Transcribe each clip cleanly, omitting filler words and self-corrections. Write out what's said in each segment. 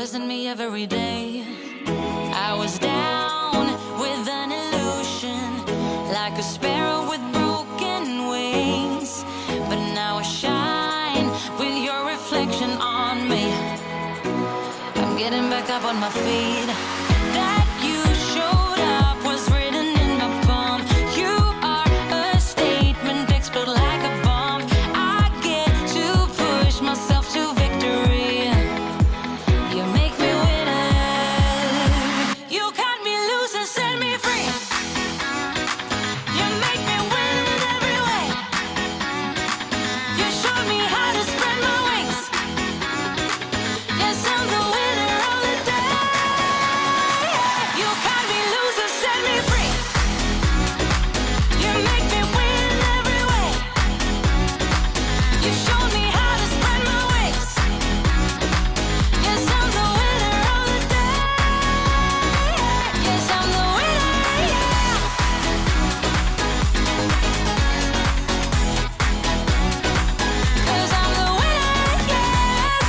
blessing me every day. I was down with an illusion, like a sparrow with broken wings. But now I shine with your reflection on me. I'm getting back up on my feet. That you showed up was written in my palm. You are a statement, explode like a bomb. I get to push myself to victory. You make me winner. You cut me loose and set me free. You make me win in every way. You showed me how to spread my wings. Yes, I'm the winner of the day. You cut me loose and set me free. You make me win in every way. You showed me how to spread my wings. Yes, I'm the winner of the day. Yes, I'm the winner, yeah. 'Cause I'm the winner, yes.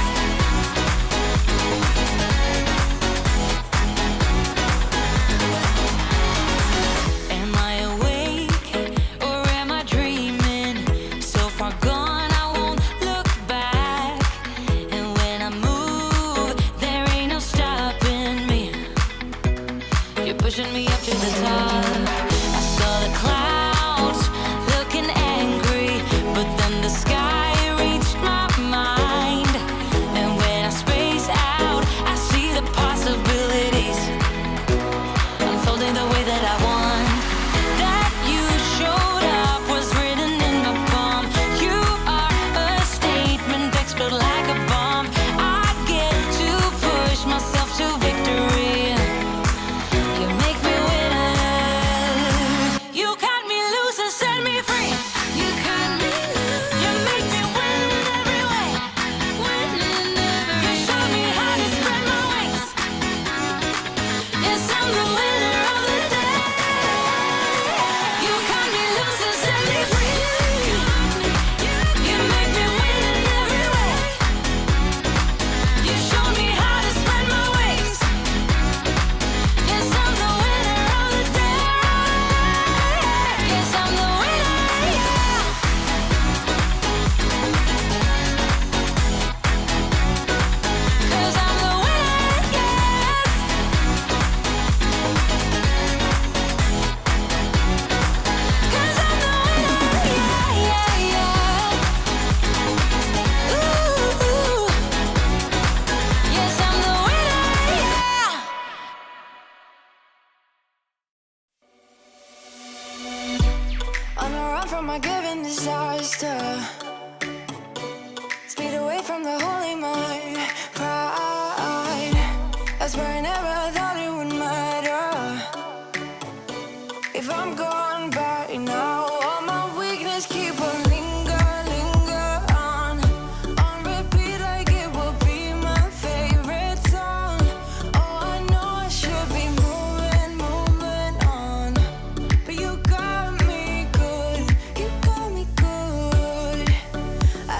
Am I awake or am I dreaming? So far gone, I won't look back. And when I move, there ain't no stopping me. You're pushing me up to the top. I saw the clouds looking angry, but then the sky reached my mind. And when I space out, I see the possibilities unfolding the way that I want. That you showed up was written in my palm. You are a statement, explode like a bomb. I get to push myself to victory. You make me winner. You cut me loose and set me free. You cut me loose. You make me win in every way. Win in every way. You show me how to spread my wings. Yes, I'm the winner of the day. You cut me loose and set me free. You make me win in every way. You show me how to spread my wings. Yes, I'm the winner of the day. Yes, I'm the winner, yeah. 'Cause I'm the winner, yes. 'Cause I'm the winner, yeah, yeah, yeah. Ooh, yes, I'm the winner, yeah. On the run from my given disaster, speed away from the holy mind. Pride, that's where I never thought it would matter. If I'm gone by now, all my weakness keep on linger on repeat like it will be my favorite song. Oh, I know I should be moving on, but you got me good, you got me good.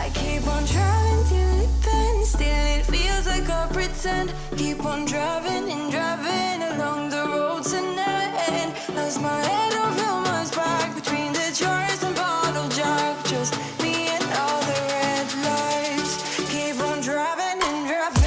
I keep on driving till it bends, still it feels like I pretend. Keep on driving and driving along the road tonight. Lost my head over my back between the jars and bottle jack. Just me and all the red lights. Keep on driving and driving.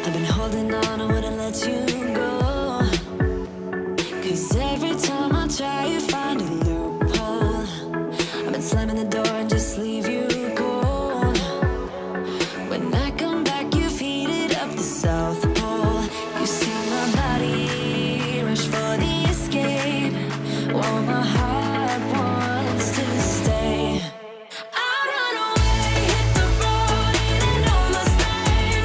I've been holding on, I wouldn't let you go. 'Cause every time I try, you find a loophole. I've been slamming the door and just leave you cold. When I come back, you've heated up the South Pole. You see my body rush for the escape, while my heart wants to stay. I run away, hit the road, and I know my stain.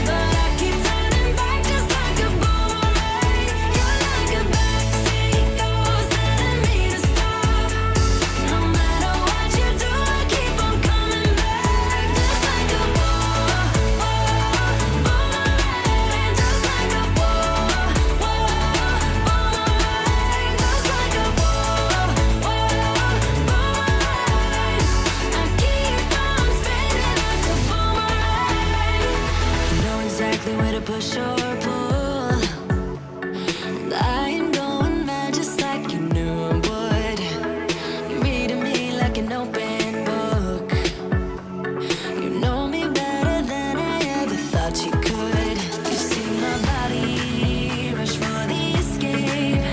But I keep turning back just like a boomerang. You're like a backseat ghost telling me to stop. No matter what you do, I keep on coming back. Just like a boomerang. Just like a boomerang. Just like a boomerang. I keep on spinning like a boomerang. You know exactly where to push or pull, and I am going mad just like you knew I would. You're reading me like an open book. You know me better than I ever thought you could. You see my body rush for the escape,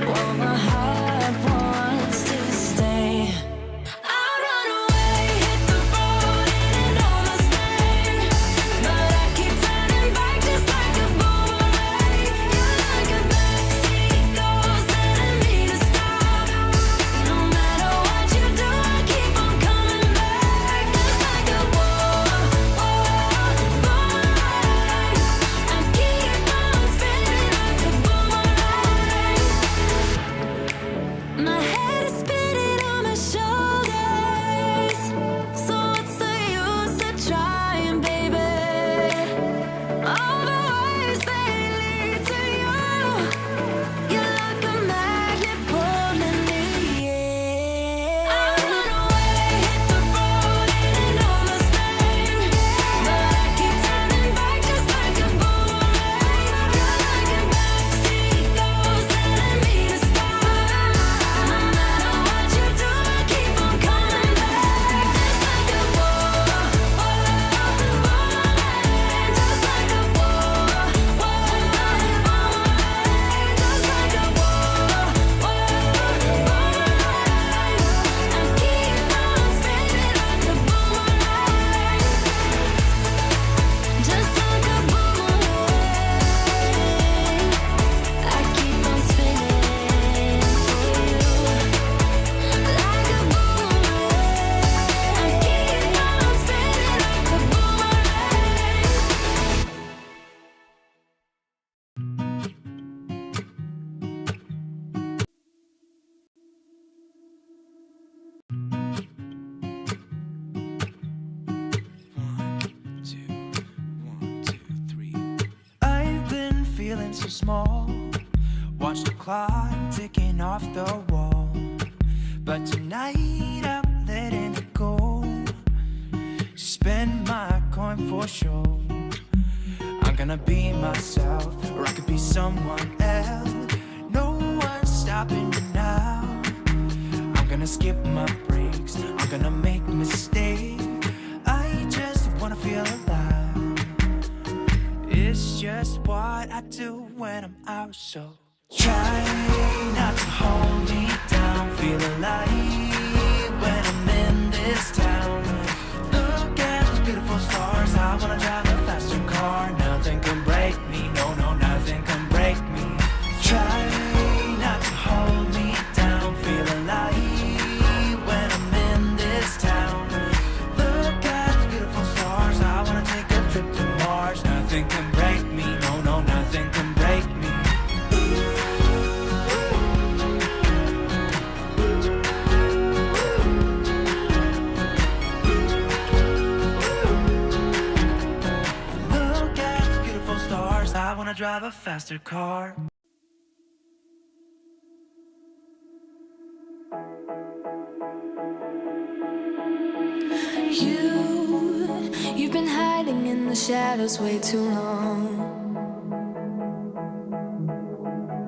while my heart wants to stay. I run away, hit the road, and I know my stain. But I keep turning back just like a boomerang. You're like a backseat ghost telling me to stop. No matter what you do, I keep on coming back. Just like a boomerang. I keep on spinning like a boomerang. My head is spinning on my shoulders. So what's the use of trying, baby? All the ways they lead to you. You're like a magnet pulling me in. I run away, hit the road, and I know my stain. But I keep turning back just like a boomerang. You're like a backseat ghost telling me to stop. No matter what you do, I keep on coming back. Just like a boomerang. Just like a boomerang. Just like a boomerang. I keep on spinning like a boomerang. Just like a boomerang. I keep on spinning for you. Like a boomerang. I keep on spinning like a boomerang. I've been feeling so small. Watch the clock ticking off the wall. But tonight I'm letting it go. Spend my coin for sure. I'm gonna be myself, or I could be someone else. No one's stopping me now. I'm gonna skip my breaks. I'm gonna make mistakes. I just wanna feel alive. It's just what I do when I'm out, so try not to hold me down. Feel alive when I'm in this town. Look at those beautiful stars. I wanna drive a faster car. Nothing can break me, no, no, nothing can break me. Try not to hold me down. Feel alive when I'm in this town. Look at the beautiful stars. I wanna take a trip to Mars. Nothing can break me, no, no, nothing can break me. Look at the beautiful stars. I wanna drive a faster car. You've been hiding in the shadows way too long.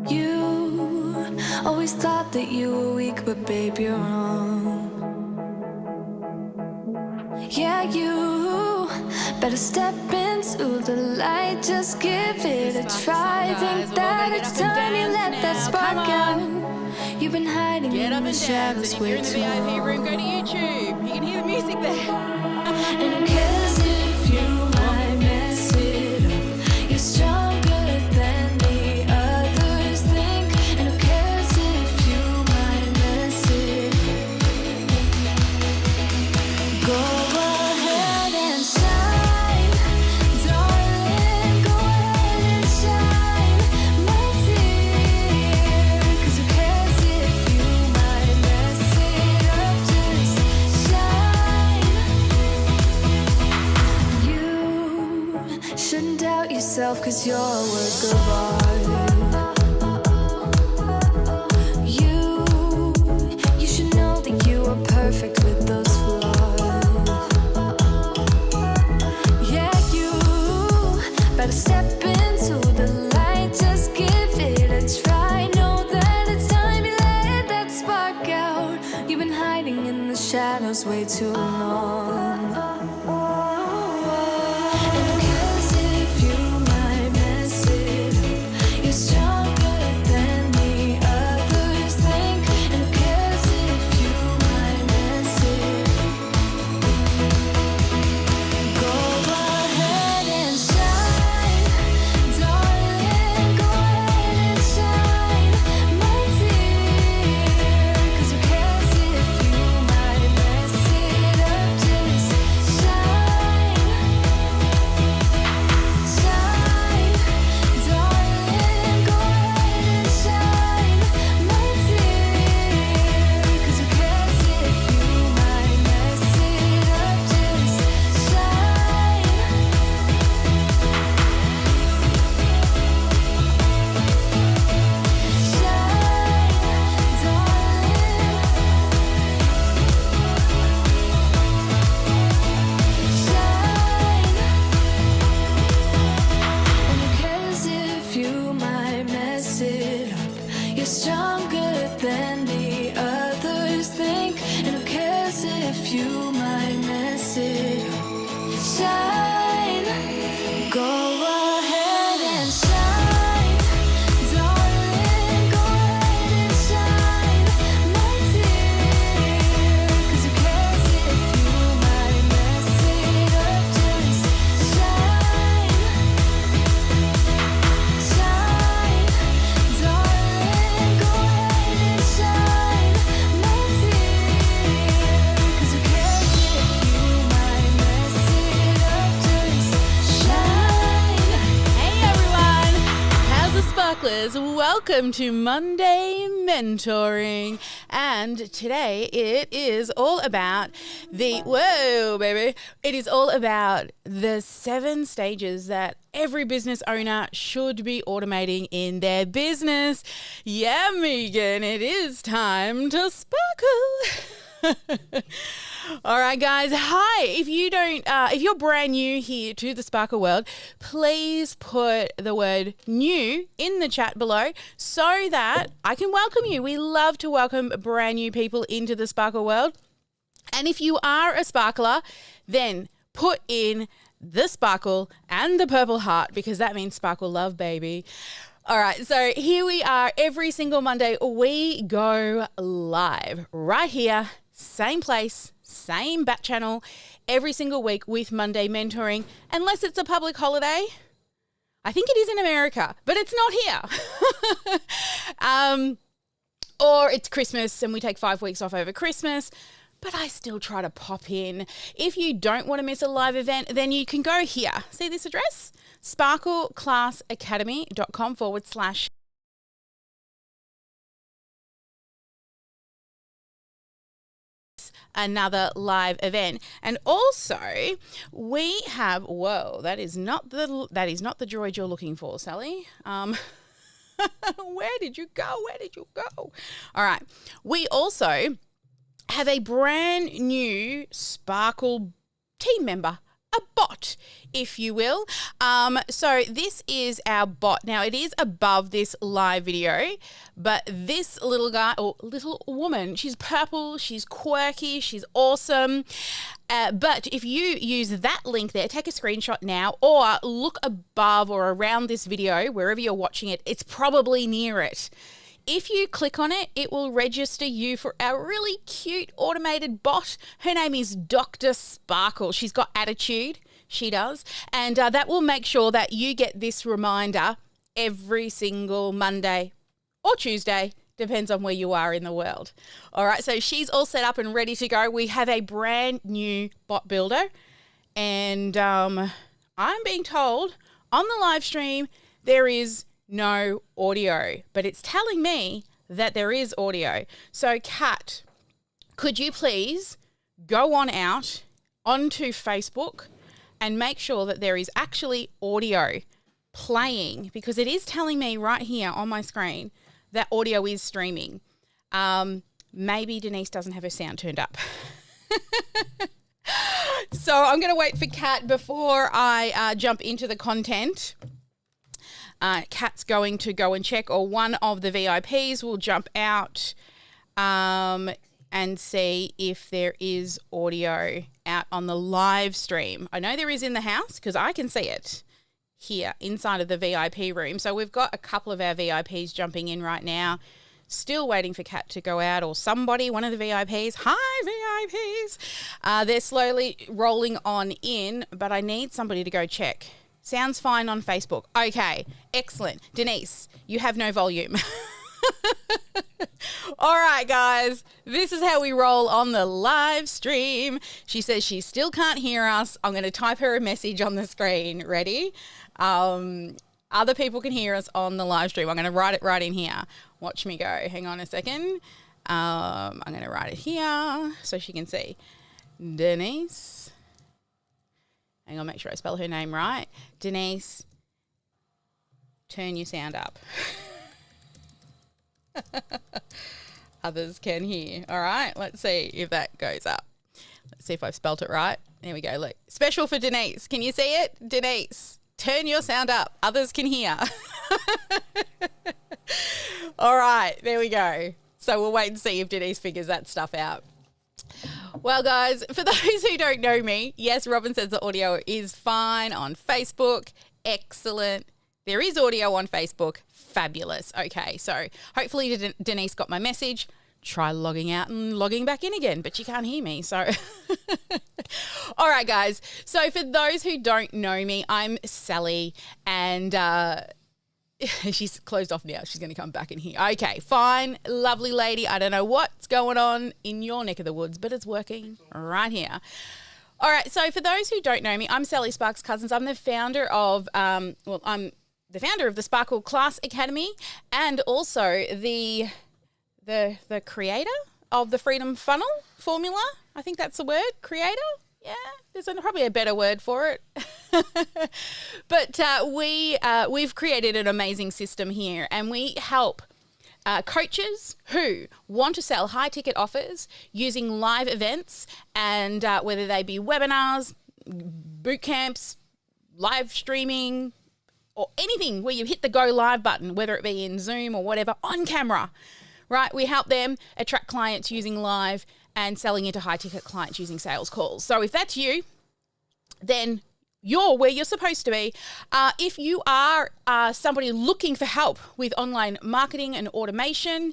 You always thought that you were weak, but babe, you're wrong. Yeah, you Better step into the light, just give it a try. Think that it's time you let that spark out. You've been hiding in the shadows If you're way in the too VIP room, go long. to YouTube. You can hear the music there. And who cares if you might mess it up? You're stronger than the others think. And who cares if you might mess it up? Go ahead and shine, darling. Go ahead and shine, my dear. 'Cause who cares if you might mess it up? Just shine. You shouldn't doubt yourself, 'cause you're a work of art. You should know that you are perfect with those flaws. Yeah, you better step into the light, just give it a try. Know that it's time you let that spark out. You've been hiding in the shadows way too long. And who cares if you might mess it up? You're stronger than the others think. And who cares if you might mess it up? Go ahead and shine, darling. Go ahead and shine, my dear. 'Cause who cares if you might mess it up? Just shine, shine, darling. Go ahead and shine, my dear. 'Cause who cares if you might mess it up? Just shine. And who cares if you might mess it up? You're stronger than the others think. And who cares if you might mess it up? Shine, go ahead and shine, darling. Go ahead and shine, my dear. 'Cause who cares if you might mess it up? Just shine, shine, darling. Go ahead and shine, my dear. 'Cause who cares if you might mess it up? Just shine. Hey everyone, how's the sparklers? Welcome to Monday Mentoring, and today it is all about it is all about the 7 stages that every business owner should be automating in their business. Yeah, Megan, it is time to sparkle. All right, guys. Hi. If you're brand new here to the Sparkle World, please put the word new in the chat below so that I can welcome you. We love to welcome brand new people into the Sparkle World. And if you are a sparkler, then put in the sparkle and the purple heart, because that means sparkle love, baby. All right, so here we are. Every single Monday, we go live right here, same place, same back channel, every single week with Monday Mentoring, unless it's a public holiday. I think it is in America, but it's not here. Or it's Christmas and we take 5 weeks off over Christmas. But I still try to pop in. If you don't want to miss a live event, then you can go here. See this address? sparkleclassacademy.com/ another live event. And also we have, whoa, that is not the droid you're looking for, Sally. Where did you go? All right. We also have a brand new Sparkle team member a bot, if you will. So this is our bot. Now, it is above this live video, but this little guy or little woman, she's purple, she's quirky, she's awesome. But if you use that link there, take a screenshot now or look above or around this video, wherever you're watching it, it's probably near it. If you click on it, it will register you for our really cute automated bot. Her name is Dr. Sparkle. She's got attitude. She does. And that will make sure that you get this reminder every single Monday or Tuesday. Depends on where you are in the world. All right, so she's all set up and ready to go. We have a brand new bot builder. And I'm being told on the live stream there is no audio, but it's telling me that there is audio. So Kat, could you please go on out onto Facebook and make sure that there is actually audio playing, because it is telling me right here on my screen that audio is streaming. Maybe Denise doesn't have her sound turned up. So I'm going to wait for Kat before I jump into the content. Kat's going to go and check, or one of the VIPs will jump out and see if there is audio out on the live stream. I know there is in the house because I can see it here inside of the VIP room. So we've got a couple of our VIPs jumping in right now. Still waiting for Kat to go out, or somebody, one of the VIPs. Hi, VIPs. They're slowly rolling on in, but I need somebody to go check. Sounds fine on Facebook. Okay, excellent. Denise, you have no volume. All right, guys, this is how we roll on the live stream. She says she still can't hear us. I'm going to type her a message on the screen. Ready? Other people can hear us on the live stream. I'm going to write it right in here. Watch me go. Hang on a second. I'm going to write it here so she can see. Denise. Hang on, make sure I spell her name right. Denise, turn your sound up. Others can hear. All right, let's see if that goes up. Let's see if I've spelt it right. There we go. Look, special for Denise. Can you see it? Denise, turn your sound up. Others can hear. All right, there we go. So we'll wait and see if Denise figures that stuff out. Well, guys, for those who don't know me, yes, Robin says the audio is fine on Facebook. Excellent. There is audio on Facebook. Fabulous. Okay, so hopefully Denise got my message. Try logging out and logging back in again, but you can't hear me. So, all right, guys. So for those who don't know me, I'm Sally, and she's closed off now. She's going to come back in here. Okay, fine. Lovely lady. I don't know what's going on in your neck of the woods, but it's working right here. All right, so for those who don't know me, I'm Sally Sparks Cousins. I'm the founder of, I'm the founder of the Sparkle Class Academy, and also the creator of the Freedom Funnel formula. I think that's the word, creator. Yeah, there's probably a better word for it. But we've created an amazing system here, and we help coaches who want to sell high-ticket offers using live events, and whether they be webinars, boot camps, live streaming, or anything where you hit the go live button, whether it be in Zoom or whatever, on camera, right? We help them attract clients using live and selling into high-ticket clients using sales calls. So if that's you, then you're where you're supposed to be. If you are somebody looking for help with online marketing and automation,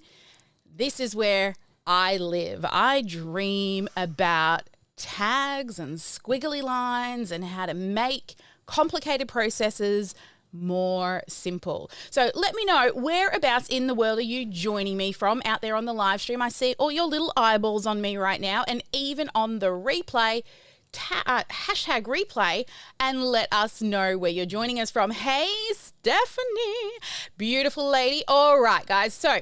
this is where I live. I dream about tags and squiggly lines and how to make complicated processes more simple. So let me know, whereabouts in the world are you joining me from out there on the live stream? I see all your little eyeballs on me right now, and even on the replay, hashtag replay, and let us know where you're joining us from. Hey, Stephanie, beautiful lady. All right, guys. So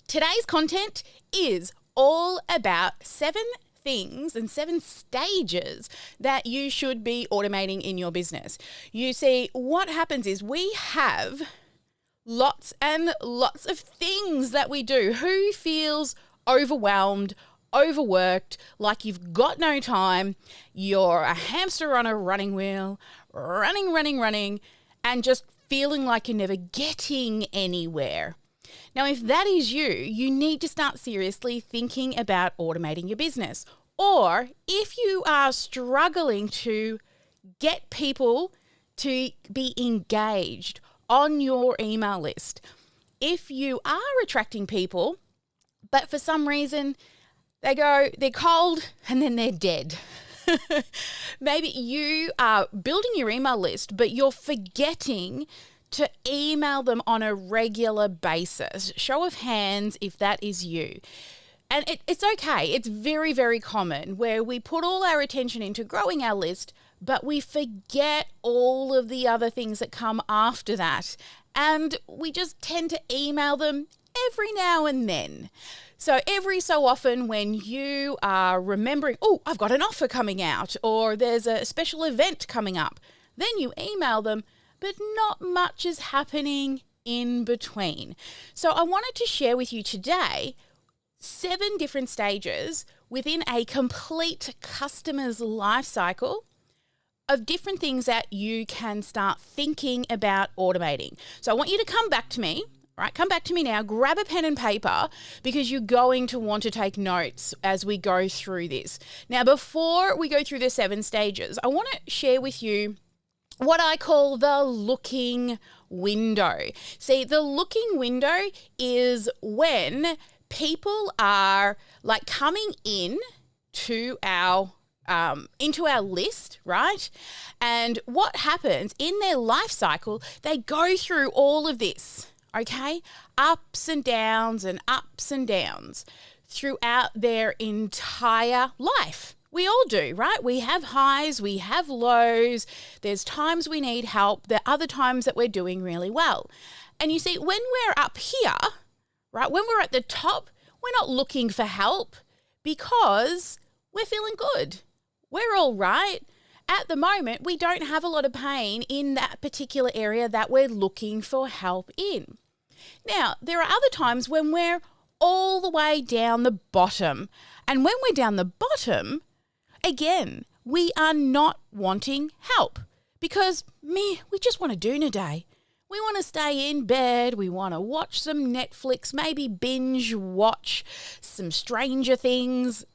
today's content is all about 7 things and 7 stages that you should be automating in your business. You see, what happens is we have lots and lots of things that we do. Who feels overwhelmed overworked, like you've got no time, you're a hamster on a running wheel, running, and just feeling like you're never getting anywhere. Now, if that is you, you need to start seriously thinking about automating your business. Or if you are struggling to get people to be engaged on your email list, if you are attracting people, but for some reason they're cold and then they're dead. Maybe you are building your email list, but you're forgetting to email them on a regular basis. Show of hands if that is you. And it's okay. It's very, very common where we put all our attention into growing our list, but we forget all of the other things that come after that. And we just tend to email them every now and then. So every so often when you are remembering, oh, I've got an offer coming out, or there's a special event coming up, then you email them, but not much is happening in between. So I wanted to share with you today 7 different stages within a complete customer's life cycle of different things that you can start thinking about automating. So I want you to come back to me. Right, come back to me now, grab a pen and paper because you're going to want to take notes as we go through this. Now, before we go through the 7 stages, I want to share with you what I call the looking window. See, the looking window is when people are like coming in to our into our list, right? And what happens in their life cycle, they go through all of this. Okay, ups and downs throughout their entire life. We all do, right? We have highs, we have lows. There's times we need help. There are other times that we're doing really well. And you see, when we're up here, right, when we're at the top, we're not looking for help because we're feeling good. We're all right. At the moment, we don't have a lot of pain in that particular area that we're looking for help in. Now, there are other times when we're all the way down the bottom. And when we're down the bottom, again, we are not wanting help because we just want to doon a day. We want to stay in bed. We want to watch some Netflix, maybe binge watch some Stranger Things,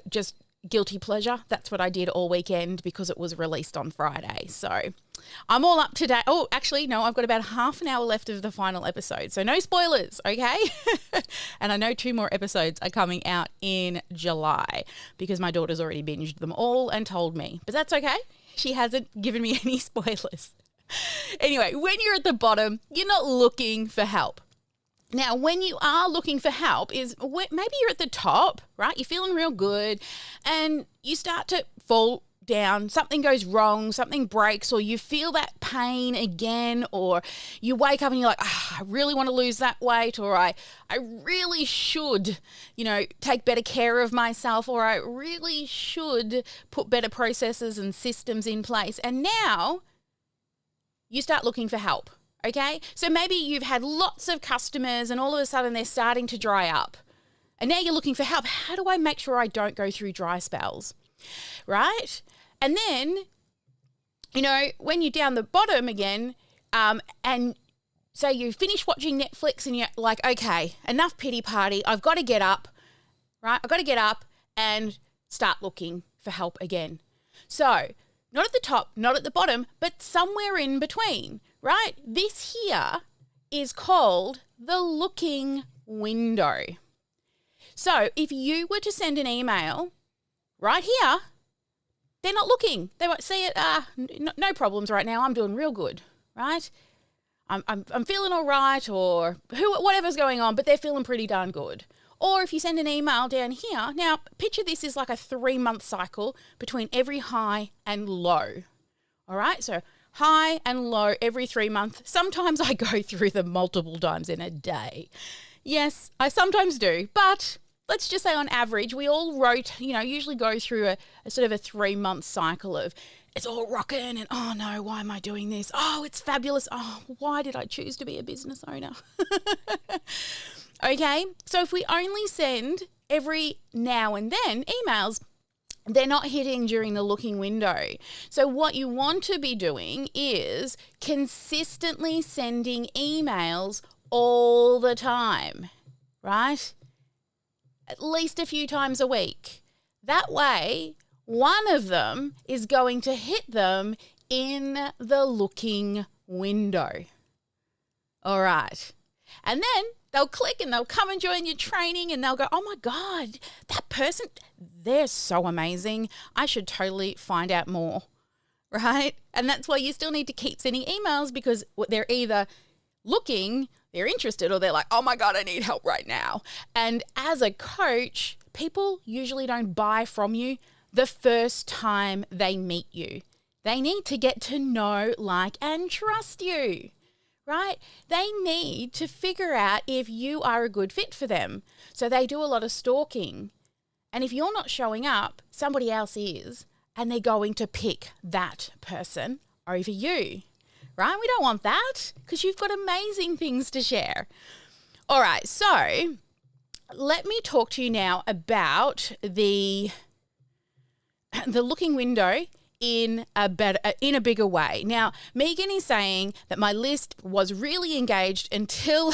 just guilty pleasure. That's what I did all weekend because it was released on Friday. So I'm all up to date. Oh, actually, no, I've got about half an hour left of the final episode. So no spoilers, okay? And I know 2 more episodes are coming out in July because my daughter's already binged them all and told me. But that's okay. She hasn't given me any spoilers. Anyway, when you're at the bottom, you're not looking for help. Now, when you are looking for help is maybe you're at the top, right? You're feeling real good and you start to fall down. Something goes wrong, something breaks, or you feel that pain again, or you wake up and you're like, I really want to lose that weight, or I really should, take better care of myself, or I really should put better processes and systems in place. And now you start looking for help. Okay, so maybe you've had lots of customers and all of a sudden they're starting to dry up. And now you're looking for help. How do I make sure I don't go through dry spells? Right? And then, when you're down the bottom again, and so you finish watching Netflix and you're like, okay, enough pity party. I've got to get up, right? I've got to get up and start looking for help again. So not at the top, not at the bottom, but somewhere in between. Right? This here is called the looking window. So if you were to send an email right here, they're not looking. They won't see it. No problems right now. I'm doing real good, right? I'm feeling all right, or whatever's going on, but they're feeling pretty darn good. Or if you send an email down here, now picture this is like a 3-month cycle between every high and low. All right? So high and low every 3 months. Sometimes I go through them multiple times in a day. Yes, I sometimes do, but let's just say on average, we all usually go through a sort of a 3-month cycle of it's all rocking and, oh no, why am I doing this? Oh, it's fabulous. Oh, why did I choose to be a business owner? Okay, so if we only send every now and then emails, they're not hitting during the looking window. So what you want to be doing is consistently sending emails all the time, right? At least a few times a week. That way, one of them is going to hit them in the looking window. All right. And then they'll click and they'll come and join your training and they'll go, oh my God, that person, they're so amazing. I should totally find out more, right? And that's why you still need to keep sending emails, because they're either looking, they're interested, or they're like, oh my God, I need help right now. And as a coach, people usually don't buy from you the first time they meet you. They need to get to know, like, and trust you. Right? They need to figure out if you are a good fit for them. So they do a lot of stalking. And if you're not showing up, somebody else is, and they're going to pick that person over you. Right? We don't want that, because you've got amazing things to share. All right, so let me talk to you now about the looking window in a bigger way. Now, Megan is saying that my list was really engaged until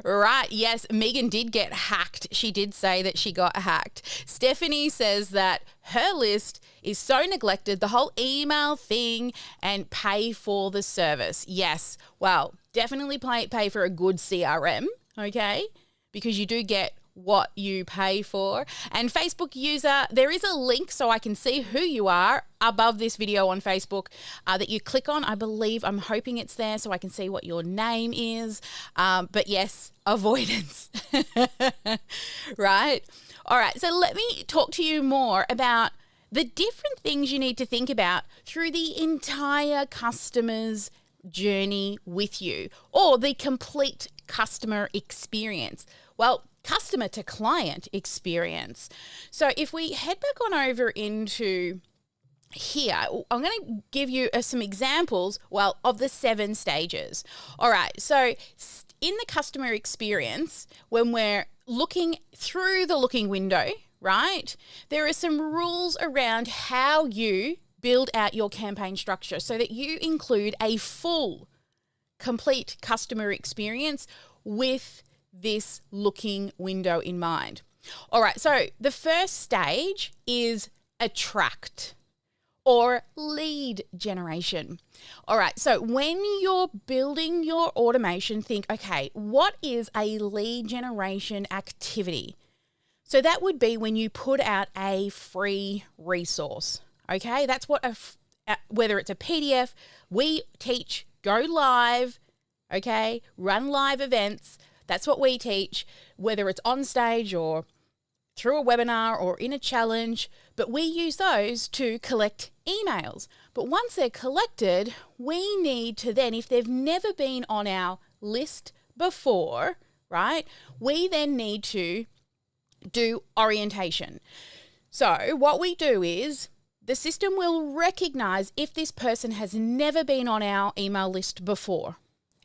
right, yes, Megan did get hacked. She did say that she got hacked. Stephanie says that her list is so neglected, the whole email thing, and pay for the service. Yes, well, definitely pay for a good CRM, okay? Because you do get what you pay for. And Facebook user, there is a link so I can see who you are above this video on Facebook that you click on. I'm hoping it's there so I can see what your name is. But yes, avoidance, right? All right, so let me talk to you more about the different things you need to think about through the entire customer's journey with you, or the complete customer experience. Well, customer to client experience. So if we head back on over into here, I'm going to give you some examples, of the 7 stages. All right. So in the customer experience, when we're looking through the looking window, right, there are some rules around how you build out your campaign structure so that you include a full, complete customer experience with this looking window in mind. All right, so the first stage is attract or lead generation. All right, so when you're building your automation, think, okay, what is a lead generation activity? So that would be when you put out a free resource. Okay, that's what whether it's a PDF, we teach go live, okay, run live events. That's what we teach, whether it's on stage or through a webinar or in a challenge, but we use those to collect emails. But once they're collected, we need to then, if they've never been on our list before, right, we then need to do orientation. So what we do is the system will recognize if this person has never been on our email list before.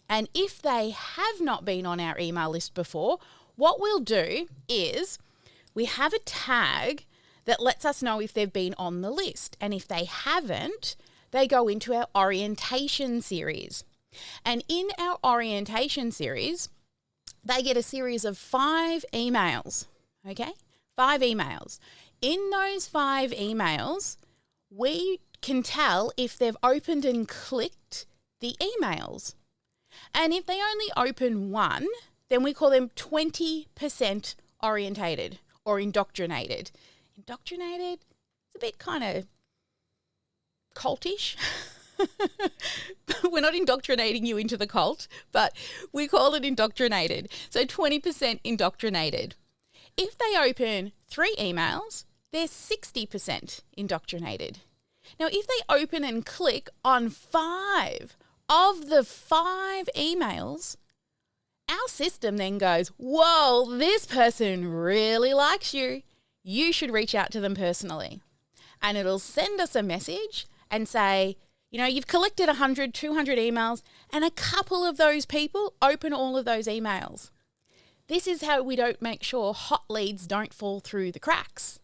And if they have not been on our email list before, what we'll do is we have a tag that lets us know if they've been on the list. And if they haven't, they go into our orientation series. And in our orientation series, they get a series of 5 emails, okay? 5 emails. In those 5 emails, we can tell if they've opened and clicked the emails. And if they only open one, then we call them 20% orientated or indoctrinated. Indoctrinated, it's a bit kind of cultish. We're not indoctrinating you into the cult, but we call it indoctrinated. So 20% indoctrinated. If they open 3 emails, they're 60% indoctrinated. Now, if they open and click on 5 of the 5 emails, our system then goes, whoa, this person really likes you. You should reach out to them personally. And it'll send us a message and say, You know, you've collected 100, 200 emails, and a couple of those people open all of those emails. This is how we don't make sure hot leads don't fall through the cracks.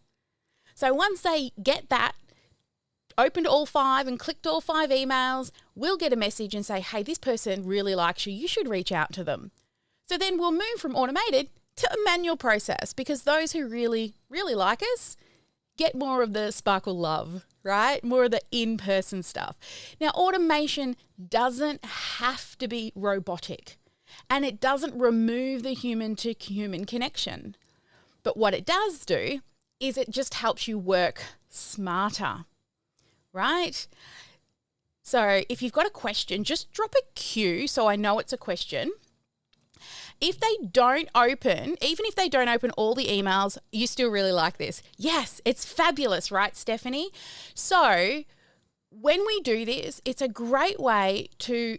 So once they get that, opened all 5 and clicked all 5 emails, we'll get a message and say, hey, this person really likes you. You should reach out to them. So then we'll move from automated to a manual process, because those who really, really like us get more of the Sparkle love, right? More of the in-person stuff. Now, automation doesn't have to be robotic, and it doesn't remove the human-to-human connection. But what it does do is it just helps you work smarter, right? So if you've got a question, just drop a Q so I know it's a question. If they don't open, even if they don't open all the emails, you still really like this. Yes, it's fabulous, right, Stephanie? So when we do this, it's a great way to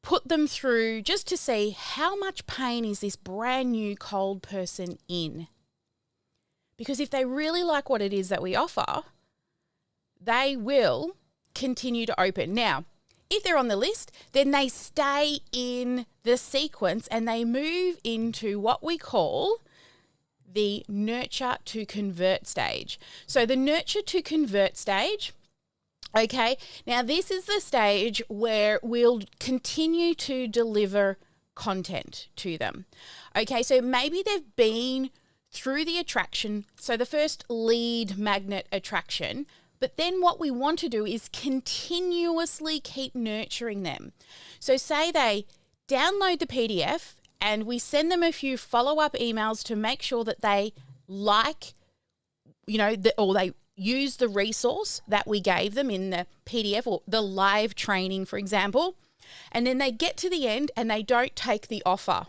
put them through just to see how much pain is this brand new cold person in. Because if they really like what it is that we offer, they will continue to open. Now, if they're on the list, then they stay in the sequence and they move into what we call the nurture to convert stage. So the nurture to convert stage, okay, now this is the stage where we'll continue to deliver content to them. Okay, so maybe they've been through the attraction, so the first lead magnet attraction. But then what we want to do is continuously keep nurturing them. So say they download the PDF and we send them a few follow-up emails to make sure that they like, you know, or they use the resource that we gave them in the PDF or the live training, for example. And then they get to the end and they don't take the offer.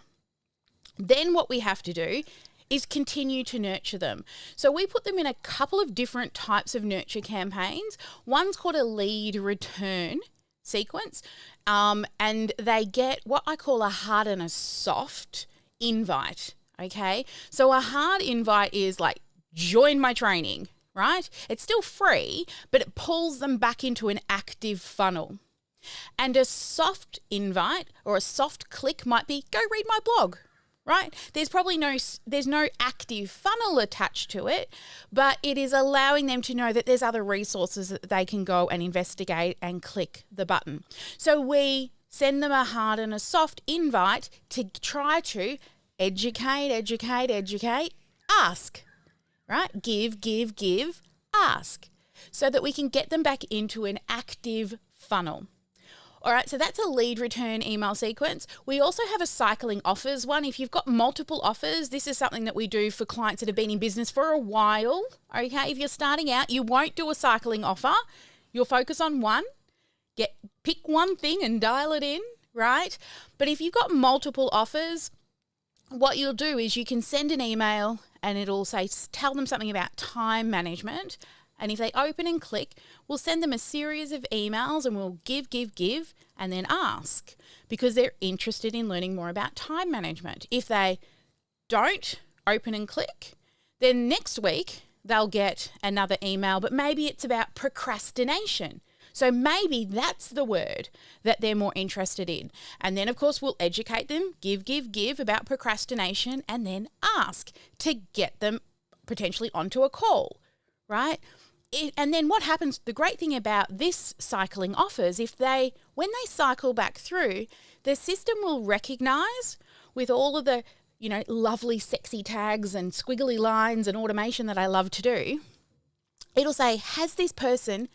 Then what we have to do is continue to nurture them. So we put them in a couple of different types of nurture campaigns. One's called a lead return sequence, and they get what I call a hard and a soft invite, okay? So a hard invite is like, join my training, right? It's still free, but it pulls them back into an active funnel. And a soft invite or a soft click might be, go read my blog, right? There's no active funnel attached to it, but it is allowing them to know that there's other resources that they can go and investigate and click the button. So we send them a hard and a soft invite to try to educate, ask, right? Give, ask, so that we can get them back into an active funnel. All right, so that's a lead return email sequence. We also have a cycling offers one. If you've got multiple offers, this is something that we do for clients that have been in business for a while. Okay, if you're starting out, you won't do a cycling offer. You'll focus on one, pick one thing and dial it in, right? But if you've got multiple offers, what you'll do is you can send an email and it'll say, tell them something about time management. And if they open and click, we'll send them a series of emails and we'll give, and then ask, because they're interested in learning more about time management. If they don't open and click, then next week they'll get another email, but maybe it's about procrastination. So maybe that's the word that they're more interested in. And then, of course, we'll educate them, give about procrastination, and then ask to get them potentially onto a call, right? And then what happens, the great thing about this cycling offers, when they cycle back through, the system will recognize with all of the, lovely sexy tags and squiggly lines and automation that I love to do, it'll say, has this person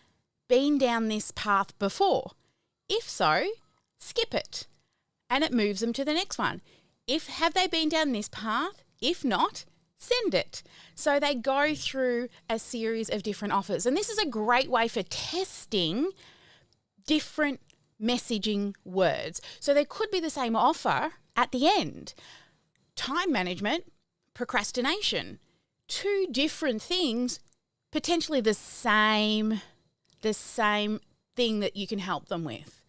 been down this path before? If so, skip it. And it moves them to the next one. Have they been down this path? If not, send it. So they go through a series of different offers. And this is a great way for testing different messaging words. So there could be the same offer at the end. Time management, procrastination, two different things, potentially the same thing that you can help them with.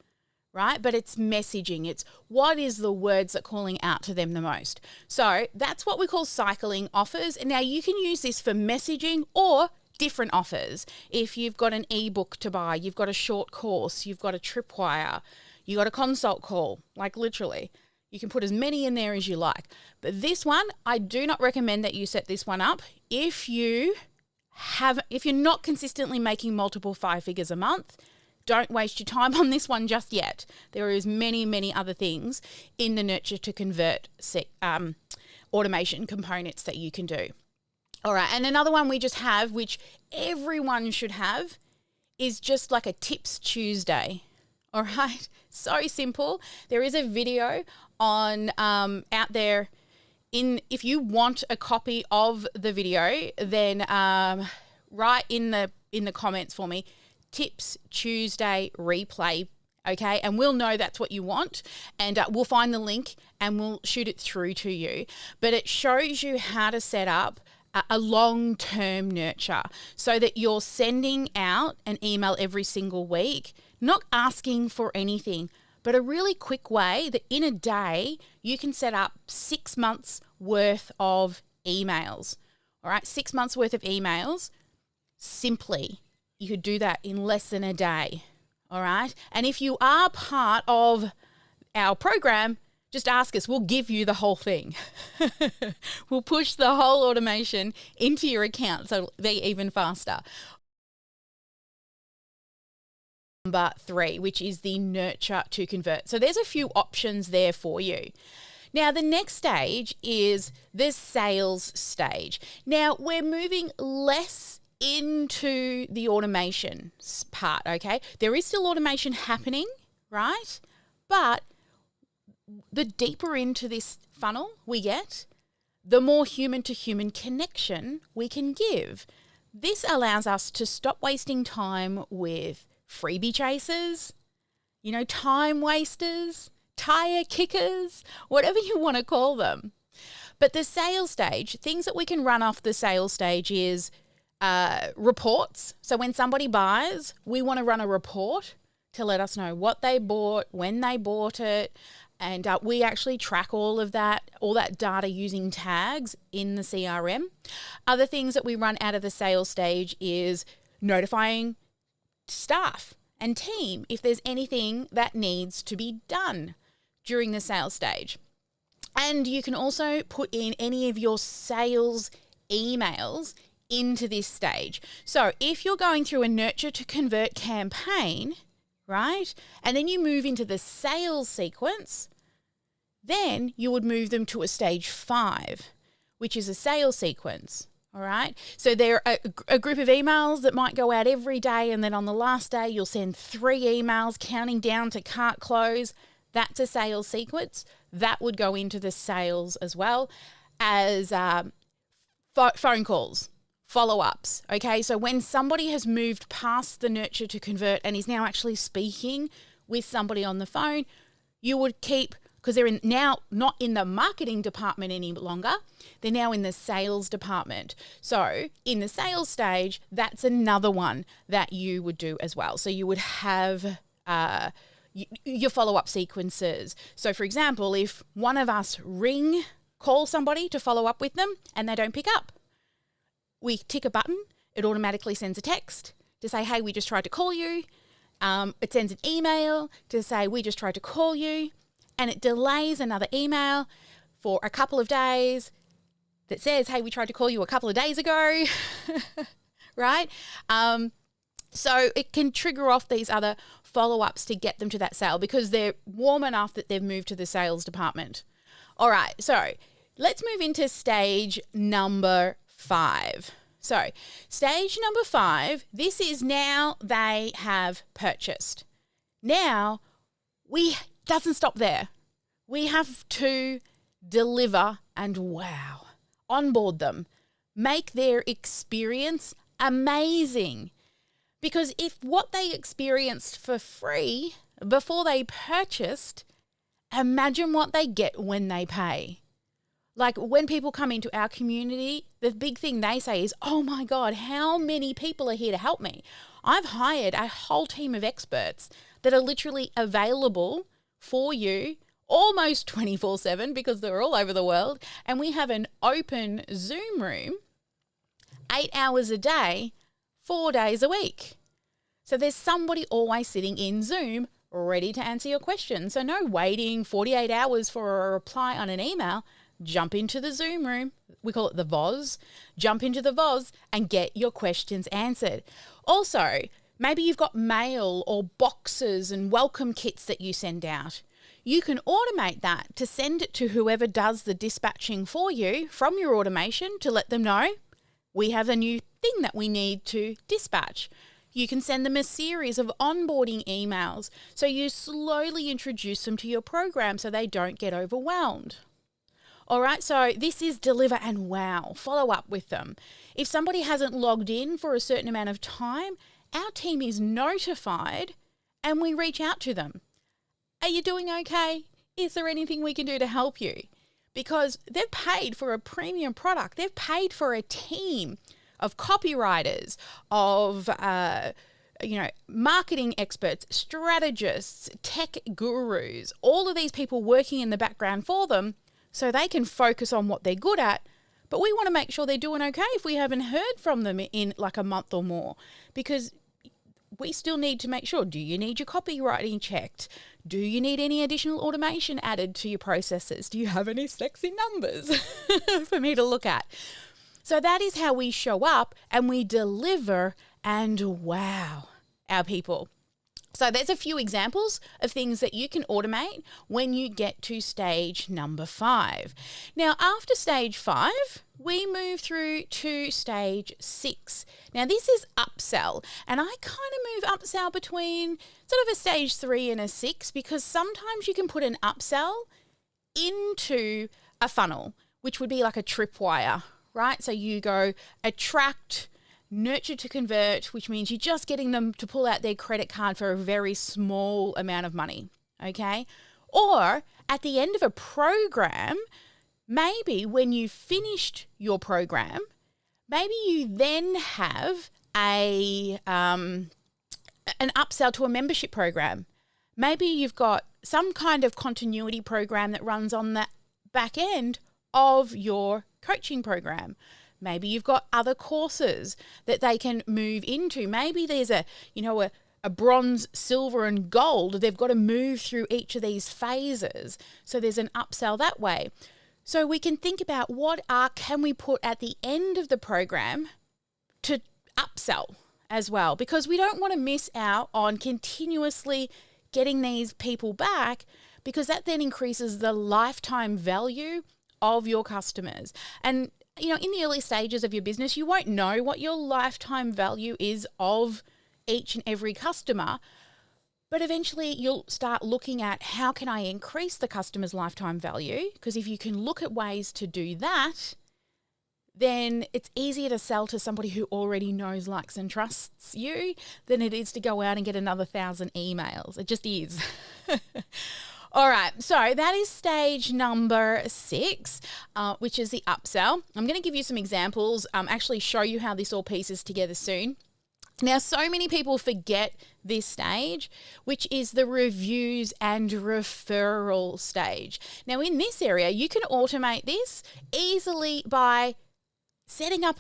Right? But it's messaging. It's what is the words that are calling out to them the most. So that's what we call cycling offers. And now you can use this for messaging or different offers. If you've got an ebook to buy, you've got a short course, you've got a tripwire, you got a consult call, like literally. You can put as many in there as you like. But this one, I do not recommend that you set this one up if you're not consistently making multiple 5 figures a month. Don't waste your time on this one just yet. There is many other things in the Nurture to Convert automation components that you can do. All right, and another one we just have, which everyone should have, is just like a Tips Tuesday. All right, so simple. There is a video on out there. If you want a copy of the video, then write in the comments for me, Tips Tuesday replay, okay? And we'll know that's what you want, and we'll find the link and we'll shoot it through to you. But it shows you how to set up a long-term nurture so that you're sending out an email every single week, not asking for anything, but a really quick way that in a day you can set up 6 months worth of emails. All right, 6 months worth of emails simply. You could do that in less than a day. All right. And if you are part of our program, just ask us. We'll give you the whole thing. We'll push the whole automation into your account so it'll be even faster. Number 3, which is the Nurture to Convert. So there's a few options there for you. Now, the next stage is the sales stage. Now, we're moving less into the automation part, okay? There is still automation happening, right? But the deeper into this funnel we get, the more human-to-human connection we can give. This allows us to stop wasting time with freebie chasers, time wasters, tire kickers, whatever you want to call them. But the sales stage, things that we can run off the sales stage is reports. So when somebody buys, we want to run a report to let us know what they bought, when they bought it, and we actually track all that data using tags in the CRM. Other things that we run out of the sales stage is notifying staff and team if there's anything that needs to be done during the sales stage. And you can also put in any of your sales emails into this stage. So if you're going through a Nurture to Convert campaign, right, and then you move into the sales sequence, then you would move them to a stage 5, which is a sales sequence. All right. So there are a group of emails that might go out every day, and then on the last day you'll send 3 emails counting down to cart close. That's a sales sequence. That would go into the sales as well as phone calls, follow-ups. Okay, so when somebody has moved past the Nurture to Convert and is now actually speaking with somebody on the phone, you would keep, because they're now not in the marketing department any longer, they're now in the sales department. So in the sales stage, that's another one that you would do as well. So you would have your follow-up sequences. So for example, if one of us call somebody to follow up with them and they don't pick up, we tick a button, it automatically sends a text to say, hey, we just tried to call you. It sends an email to say, we just tried to call you. And it delays another email for a couple of days that says, hey, we tried to call you a couple of days ago, right? So it can trigger off these other follow-ups to get them to that sale because they're warm enough that they've moved to the sales department. All right, so let's move into stage number 5. So stage number 5, this is now they have purchased. Now, doesn't stop there. We have to deliver and onboard them, make their experience amazing. Because if what they experienced for free before they purchased, imagine what they get when they pay. Like when people come into our community, the big thing they say is, oh my God, how many people are here to help me? I've hired a whole team of experts that are literally available for you almost 24/7 because they're all over the world. And we have an open Zoom room 8 hours a day 4 days a week. So there's somebody always sitting in Zoom ready to answer your question. So no waiting 48 hours for a reply on an email. Jump into the Zoom room. We call it the VOZ. Jump into the VOZ and get your questions answered. Also, maybe you've got mail or boxes and welcome kits that you send out. You can automate that to send it to whoever does the dispatching for you from your automation to let them know we have a new thing that we need to dispatch. You can send them a series of onboarding emails so you slowly introduce them to your program so they don't get overwhelmed. All right, so this is deliver and wow. Follow up with them. If somebody hasn't logged in for a certain amount of time, our team is notified and we reach out to them. Are you doing okay? Is there anything we can do to help you? Because they've paid for a premium product. They've paid for a team of copywriters, of marketing experts, strategists, tech gurus, all of these people working in the background for them so they can focus on what they're good at. But we want to make sure they're doing okay if we haven't heard from them in like a month or more, because we still need to make sure, do you need your copywriting checked? Do you need any additional automation added to your processes? Do you have any sexy numbers for me to look at? So that is how we show up and we deliver and wow our people. So there's a few examples of things that you can automate when you get to stage number 5. Now, after stage 5, we move through to stage 6. Now, this is upsell, and I kind of move upsell between sort of a stage 3 and a 6 because sometimes you can put an upsell into a funnel, which would be like a tripwire, right? So you go attract, nurture to convert, which means you're just getting them to pull out their credit card for a very small amount of money, okay? Or at the end of a program, maybe when you've finished your program, maybe you then have an upsell to a membership program. Maybe you've got some kind of continuity program that runs on the back end of your coaching program. Maybe you've got other courses that they can move into. Maybe there's a bronze, silver, and gold. They've got to move through each of these phases. So there's an upsell that way. So we can think about can we put at the end of the program to upsell as well, because we don't want to miss out on continuously getting these people back, because that then increases the lifetime value of your customers. And in the early stages of your business, you won't know what your lifetime value is of each and every customer, but eventually you'll start looking at how can I increase the customer's lifetime value? Because if you can look at ways to do that, then it's easier to sell to somebody who already knows, likes, and trusts you than it is to go out and get another 1,000 emails. It just is. All right, so that is stage number 6, which is the upsell. I'm going to give you some examples, actually show you how this all pieces together soon. Now, so many people forget this stage, which is the reviews and referral stage. Now, in this area, you can automate this easily by setting up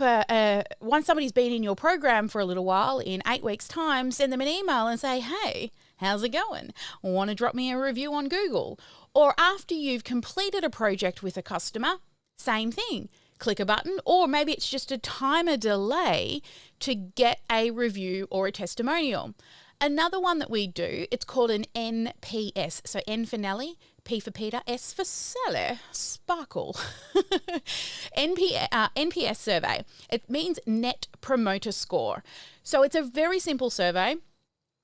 once somebody's been in your program for a little while, in 8 weeks' time, send them an email and say, hey, how's it going? Want to drop me a review on Google? Or after you've completed a project with a customer, same thing. Click a button, or maybe it's just a timer delay to get a review or a testimonial. Another one that we do, it's called an NPS. So N for Nelly, P for Peter, S for Sally, Sparkle. NPS survey. It means Net Promoter Score. So it's a very simple survey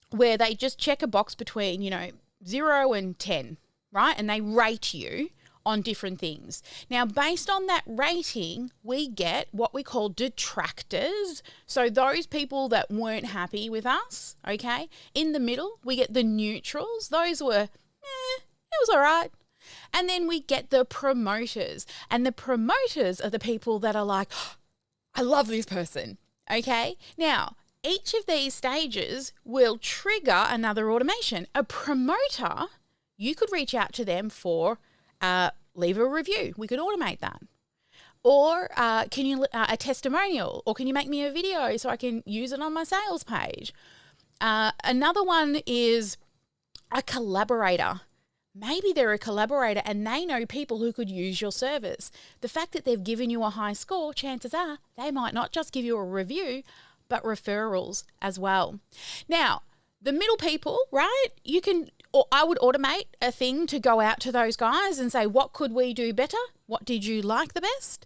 where they just check a box between, 0 and 10, right? And they rate you on different things. Now, based on that rating, we get what we call detractors. So those people that weren't happy with us, okay? In the middle, we get the neutrals. Those were, it was all right. And then we get the promoters. And the promoters are the people that are like, oh, I love this person, okay? Now, each of these stages will trigger another automation. A promoter, you could reach out to them for leave a review. We could automate that. Or can you a testimonial, or can you make me a video so I can use it on my sales page? Another one is a collaborator. Maybe they're a collaborator and they know people who could use your service. The fact that they've given you a high score, chances are they might not just give you a review, but referrals as well. Now, the middle people, right? You can, or I would automate a thing to go out to those guys and say, what could we do better? What did you like the best?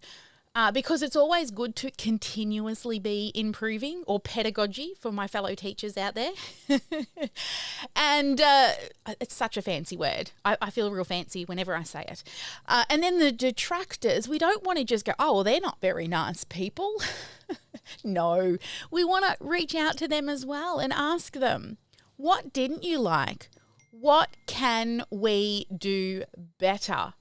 Because it's always good to continuously be improving, or pedagogy for my fellow teachers out there. And it's such a fancy word. I feel real fancy whenever I say it. And then the detractors, we don't want to just go, oh, well, they're not very nice people. No, we want to reach out to them as well and ask them, what didn't you like? What can we do better?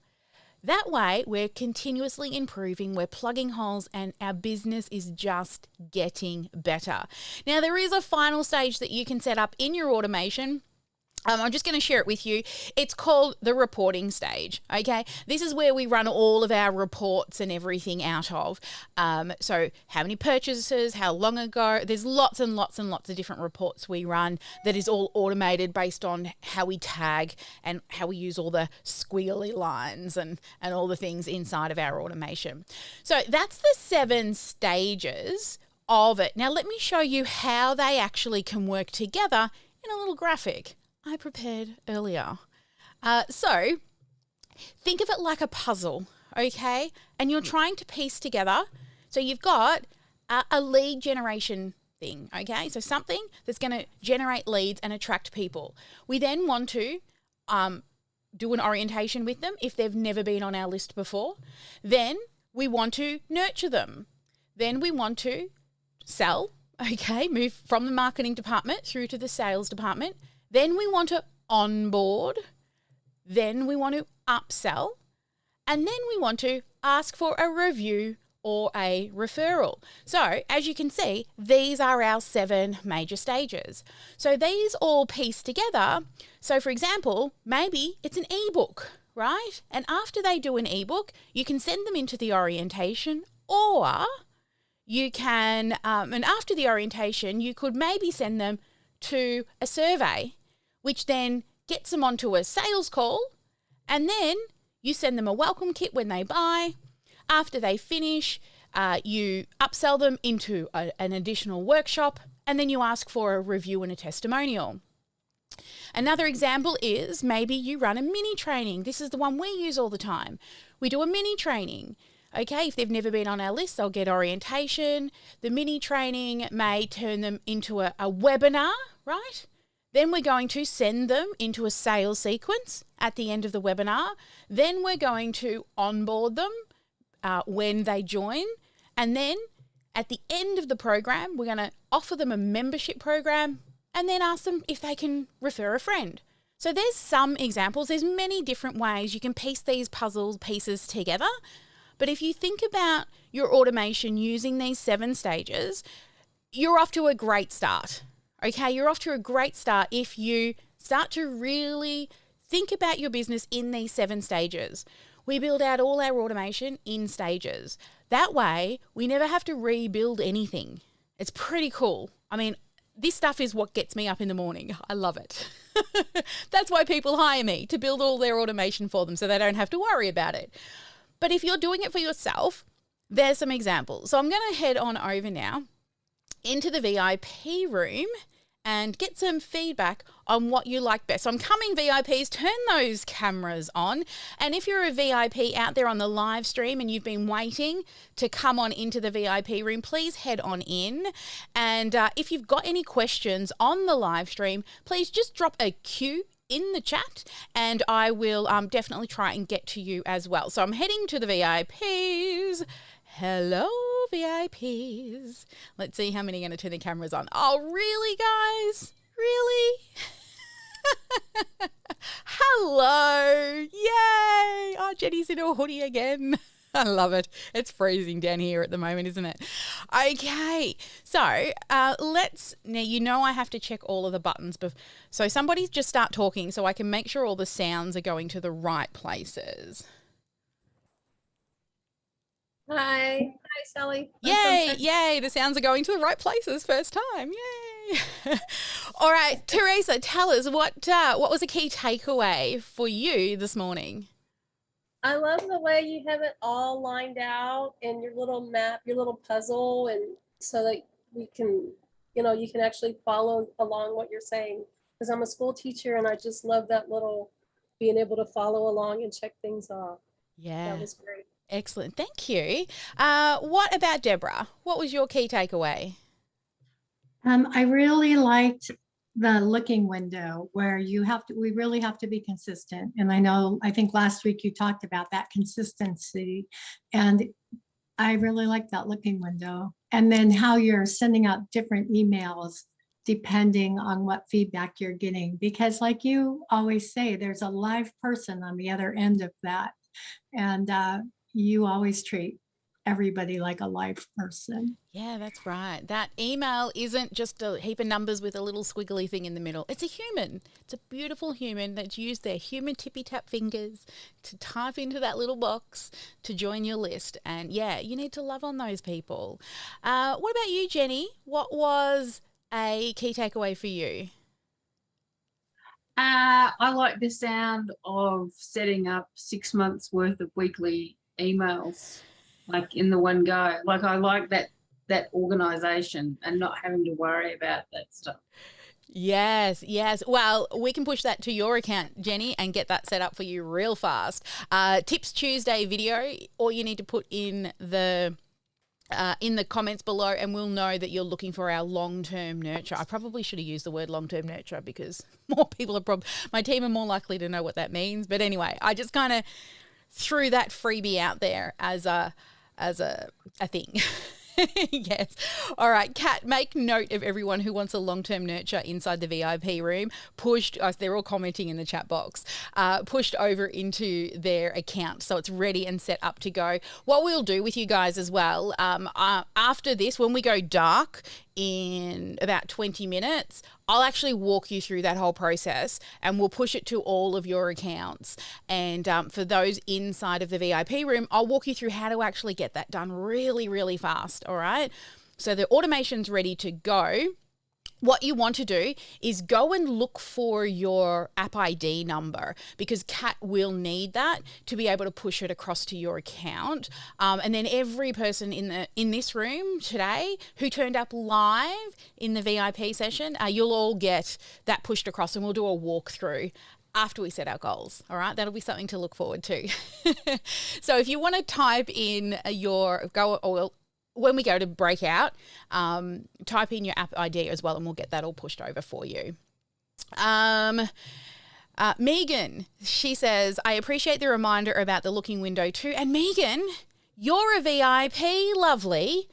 That way, we're continuously improving, we're plugging holes, and our business is just getting better. Now, there is a final stage that you can set up in your automation. I'm just going to share it with you. It's called the reporting stage, okay? This is where we run all of our reports and everything out of. So how many purchases, how long ago, there's lots and lots and lots of different reports we run that is all automated based on how we tag and how we use all the squiggly lines and all the things inside of our automation. So that's the 7 stages of it. Now, let me show you how they actually can work together in a little graphic I prepared earlier. So think of it like a puzzle, okay? And you're trying to piece together. So you've got a lead generation thing, okay? So something that's going to generate leads and attract people. We then want to do an orientation with them if they've never been on our list before. Then we want to nurture them. Then we want to sell, okay? Move from the marketing department through to the sales department. Then we want to onboard, then we want to upsell, and then we want to ask for a review or a referral. So as you can see, these are our 7 major stages. So these all piece together. So for example, maybe it's an ebook, right? And after they do an ebook, you can send them into the orientation, or you can, and after the orientation, you could maybe send them to a survey, which then gets them onto a sales call, and then you send them a welcome kit when they buy. After they finish, you upsell them into an additional workshop, and then you ask for a review and a testimonial. Another example is maybe you run a mini training. This is the one we use all the time. We do a mini training. Okay, if they've never been on our list, they'll get orientation. The mini training may turn them into a webinar, right? Then we're going to send them into a sales sequence at the end of the webinar. Then we're going to onboard them when they join. And then at the end of the program, we're going to offer them a membership program and then ask them if they can refer a friend. So there's some examples. There's many different ways you can piece these puzzle pieces together. But if you think about your automation using these 7 stages, you're off to a great start. Okay, you're off to a great start if you start to really think about your business in these 7 stages. We build out all our automation in stages. That way, we never have to rebuild anything. It's pretty cool. I mean, this stuff is what gets me up in the morning. I love it. That's why people hire me, to build all their automation for them so they don't have to worry about it. But if you're doing it for yourself, there's some examples. So I'm going to head on over now into the VIP room and get some feedback on what you like best. So I'm coming, VIPs, turn those cameras on. And if you're a VIP out there on the live stream and you've been waiting to come on into the VIP room, please head on in. And if you've got any questions on the live stream, please just drop a Q in the chat and I will definitely try and get to you as well. So I'm heading to the VIPs. Hello, VIPs. Let's see how many are going to turn the cameras on. Oh, really, guys? Really? Hello. Yay. Oh, Jenny's in her hoodie again. I love it. It's freezing down here at the moment, isn't it? Okay. So now you know I have to check all of the buttons. So somebody just start talking so I can make sure all the sounds are going to the right places. Hi, Sally. I'm from Yay, Texas. yay. The sounds are going to the right places first time. Yay. All right, Teresa, tell us what was a key takeaway for you this morning? I love the way you have it all lined out in your little map, your little puzzle, and so that we can, you can actually follow along what you're saying. Because I'm a school teacher and I just love that little being able to follow along and check things off. That Yeah, was great. excellent. Thank you. What about Deborah? What was your key takeaway? I really liked the looking window where we really have to be consistent. And I think last week you talked about that consistency. And I really like that looking window. And then how you're sending out different emails depending on what feedback you're getting. Because like you always say, there's a live person on the other end of that. And you always treat everybody like a live person. Yeah, that's right. That email isn't just a heap of numbers with a little squiggly thing in the middle. It's a human. It's a beautiful human that's used their human tippy tap fingers to type into that little box to join your list. And yeah, you need to love on those people. What about you, Jenny? What was a key takeaway for you? I like the sound of setting up 6 months worth of weekly emails, like in the one go. Like I like that organization and not having to worry about that stuff. Yes, yes. Well, we can push that to your account, Jenny, and get that set up for you real fast. Tips Tuesday video, all you need to put in the comments below, and we'll know that you're looking for our long-term nurture. I probably should have used the word long-term nurture because more people are my team are more likely to know what that means. But anyway, I just kind of threw that freebie out there as a thing. Yes. All right, Kat, make note of everyone who wants a long-term nurture inside the VIP room. They're all commenting in the chat box, pushed over into their account. So it's ready and set up to go. What we'll do with you guys as well, after this, when we go dark in about 20 minutes, I'll actually walk you through that whole process and we'll push it to all of your accounts. And for those inside of the VIP room, I'll walk you through how to actually get that done really, really fast. All right. So the automation's ready to go. What you want to do is go and look for your app ID number because Kat will need that to be able to push it across to your account. And then every person in this room today who turned up live in the VIP session, you'll all get that pushed across and we'll do a walkthrough after we set our goals. All right, that'll be something to look forward to. So if you want to type in when we go to breakout, type in your app ID as well and we'll get that all pushed over for you. Megan, she says, I appreciate the reminder about the looking window too. And Megan, you're a VIP, lovely.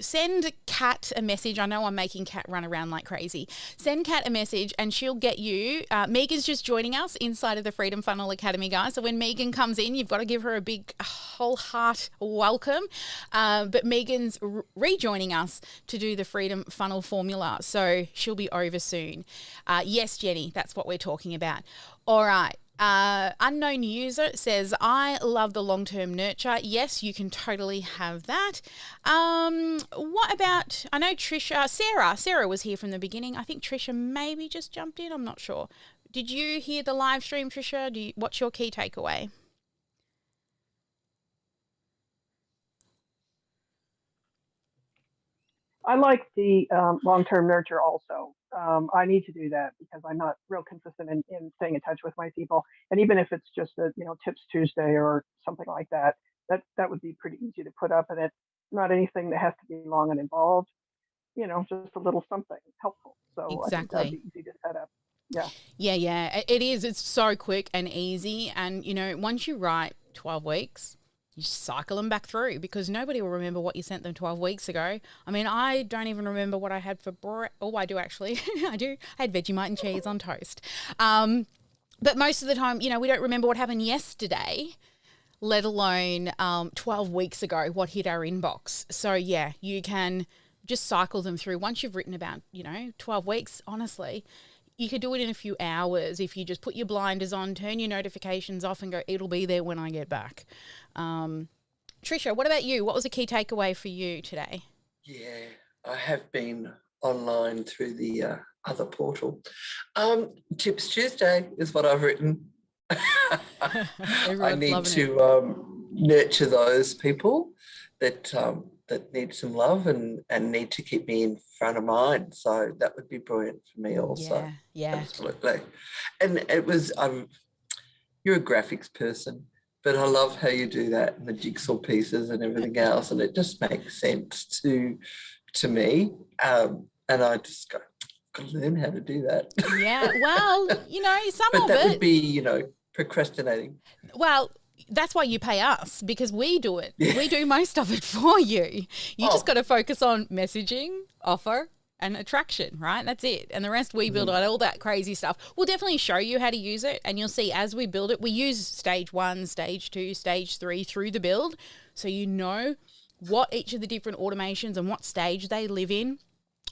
Send Kat a message. I know I'm making Kat run around like crazy. Send Kat a message and she'll get you. Megan's just joining us inside of the Freedom Funnel Academy, guys. So when Megan comes in, you've got to give her a big whole heart welcome. But Megan's rejoining us to do the Freedom Funnel formula. So she'll be over soon. Yes, Jenny, that's what we're talking about. All right. Unknown user says, I love the long-term nurture. Yes, you can totally have that. What about, I know Trisha, Sarah was here from the beginning. I think Trisha maybe just jumped in. I'm not sure. Did you hear the live stream, Trisha? What's your key takeaway? I like the long-term nurture also. I need to do that because I'm not real consistent in staying in touch with my people. And even if it's just a, Tips Tuesday or something like that, that would be pretty easy to put up. And it's not anything that has to be long and involved, just a little something helpful. So I think that'd be easy to set up. Yeah. Yeah, it is. It's so quick and easy. And, once you write 12 weeks, you cycle them back through because nobody will remember what you sent them 12 weeks ago. I mean, I don't even remember what I had for Oh, I do actually. I do. I had Vegemite and cheese on toast. But most of the time, we don't remember what happened yesterday, let alone 12 weeks ago, what hit our inbox. So, yeah, you can just cycle them through. Once you've written about, 12 weeks, honestly, you could do it in a few hours if you just put your blinders on, turn your notifications off and go, it'll be there when I get back. Tricia, what about you? What was a key takeaway for you today? Yeah, I have been online through the other portal. Tips Tuesday is what I've written. I Everyone's need loving it. to nurture those people that need some love and need to keep me in front of mind. So that would be brilliant for me also. Yeah. Absolutely. And it was, you're a graphics person, but I love how you do that and the jigsaw pieces and everything else. And it just makes sense to me. And I just go, got to learn how to do that. Yeah. Well, some But of that it. would be, procrastinating. Well, that's why you pay us, because we do it. Yeah. We do most of it for you. You just Oh. got to focus on messaging, offer, and attraction, right? That's it. And the rest we build on, all that crazy stuff. We'll definitely show you how to use it, and you'll see as we build it, we use stage 1, stage 2, stage 3 through the build, so you know what each of the different automations and what stage they live in.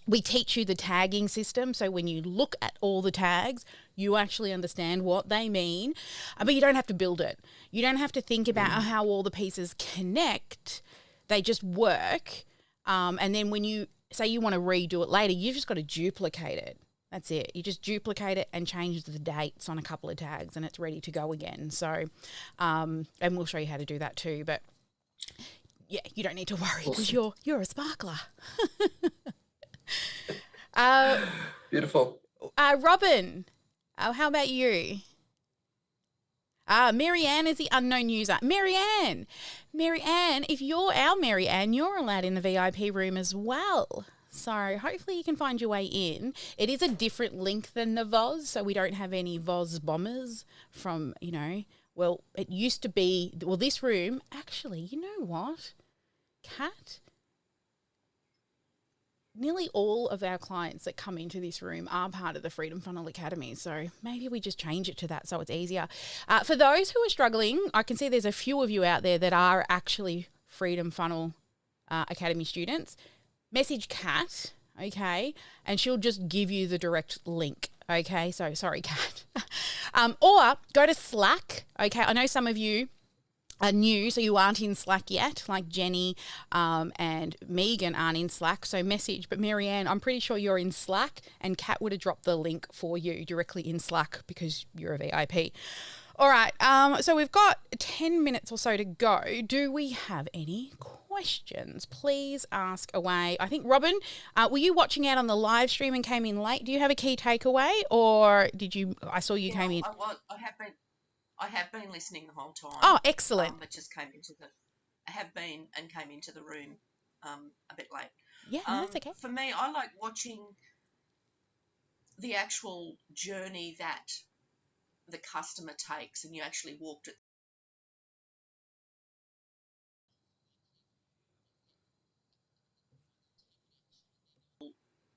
We teach you the tagging system, so when you look at all the tags, you actually understand what they mean, but you don't have to build it. You don't have to think about how all the pieces connect. They just work. And then when you say you want to redo it later, you've just got to duplicate it. That's it. You just duplicate it and change the dates on a couple of tags and it's ready to go again. So, and we'll show you how to do that too. But yeah, you don't need to worry because you're a sparkler. Beautiful. Robin, how about you? Marianne is the unknown user. Marianne, if you're our Marianne, you're allowed in the VIP room as well. So hopefully you can find your way in. It is a different link than the VOZ, so we don't have any VOZ bombers from, well, it used to be, this room, actually, you know what, Kat? Nearly all of our clients that come into this room are part of the Freedom Funnel Academy. So maybe we just change it to that so it's easier. For those who are struggling, I can see there's a few of you out there that are actually Freedom Funnel Academy students. Message Kat, okay, and she'll just give you the direct link, okay? So sorry, Kat. Or go to Slack, okay? I know some of you are new, so you aren't in Slack yet, like Jenny and Megan aren't in Slack, so message. But Marianne, I'm pretty sure you're in Slack, and Kat would have dropped the link for you directly in Slack because you're a VIP. All right, so we've got 10 minutes or so to go. Do we have any questions? Please ask away. I think, Robin, were you watching out on the live stream and came in late? Do you have a key takeaway, or did you? I saw you came in. I have been listening the whole time. Oh, excellent. But just came into the room a bit late. Yeah, no, that's okay. For me, I like watching the actual journey that the customer takes, and you actually walked it.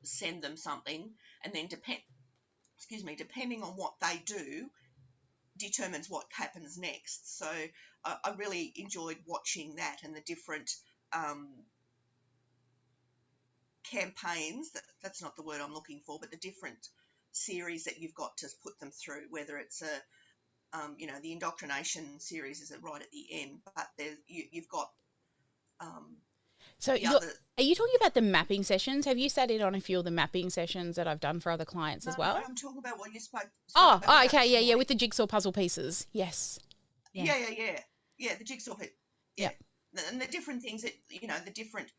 Send them something, and then depending on what they do, determines what happens next. So I really enjoyed watching that and the different campaigns. That's not the word I'm looking for, but the different series that you've got to put them through, whether it's the indoctrination series is right at the end, but you've got So are you talking about the mapping sessions? Have you sat in on a few of the mapping sessions that I've done for other clients as well? No, I'm talking about what you spoke Oh, about okay, this yeah, morning. with the jigsaw puzzle pieces. Yes. Yeah, the jigsaw bit. Yeah. And the different things that, the different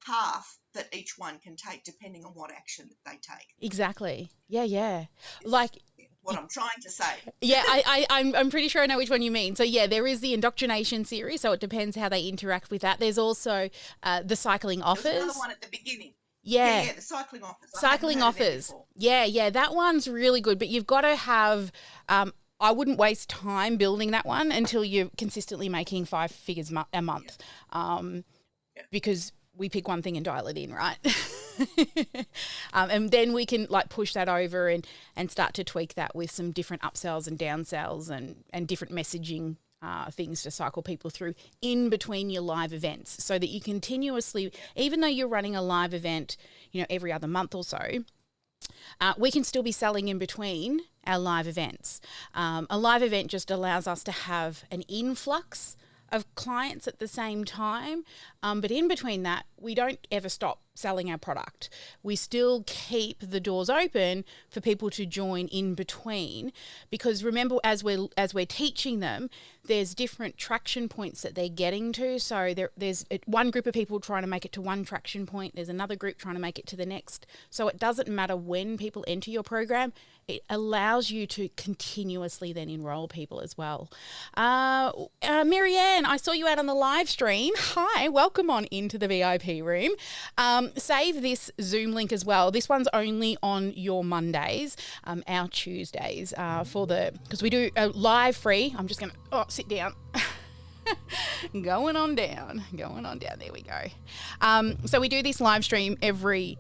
path that each one can take depending on what action that they take. Exactly. Yeah. Like what I'm trying to say. Yeah, I'm pretty sure I know which one you mean. So yeah, there is the indoctrination series, so it depends how they interact with that. There's also the cycling offers. There's another one at the beginning. Yeah, the cycling offers. Cycling offers. Yeah, that one's really good, but you've got to have. I wouldn't waste time building that one until you're consistently making 5 figures a month, because we pick one thing and dial it in, right? And then we can push that over and start to tweak that with some different upsells and downsells and different messaging things to cycle people through in between your live events, so that you continuously, even though you're running a live event, every other month or so, we can still be selling in between our live events. A live event just allows us to have an influx of clients at the same time. But in between that, we don't ever stop selling our product. We still keep the doors open for people to join in between, because remember, as we're teaching them, there's different traction points that they're getting to. So there's one group of people trying to make it to one traction point. There's another group trying to make it to the next. So it doesn't matter when people enter your program. It allows you to continuously then enroll people as well. Marianne, I saw you out on the live stream. Hi, welcome on into the VIP room. Save this Zoom link as well. This one's only on your Mondays, our Tuesdays, because we do a live free. I'm just going to sit down. Going on down. There we go. So we do this live stream pretty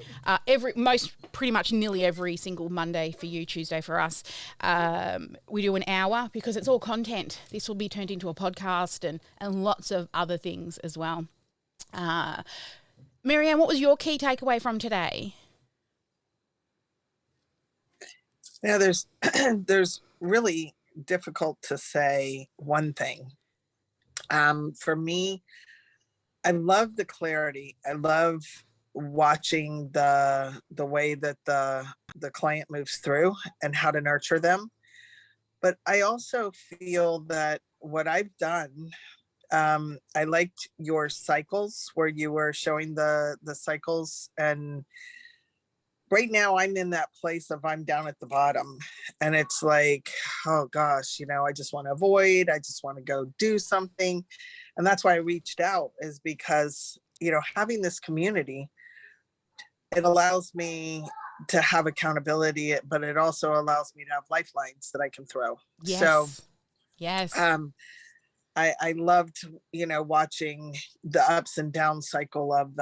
much nearly every single Monday for you, Tuesday for us. We do an hour because it's all content. This will be turned into a podcast and lots of other things as well. Marianne, what was your key takeaway from today? Yeah, there's really difficult to say one thing. For me, I love the clarity. I love watching the way that the client moves through and how to nurture them. But I also feel that what I've done, I liked your cycles where you were showing the cycles, and right now I'm in that place of I'm down at the bottom, and it's like, oh gosh, I just want to avoid, I just want to go do something. And that's why I reached out, is because, having this community, it allows me to have accountability, but it also allows me to have lifelines that I can throw. Yes. So, yes. I loved, watching the ups and down cycle of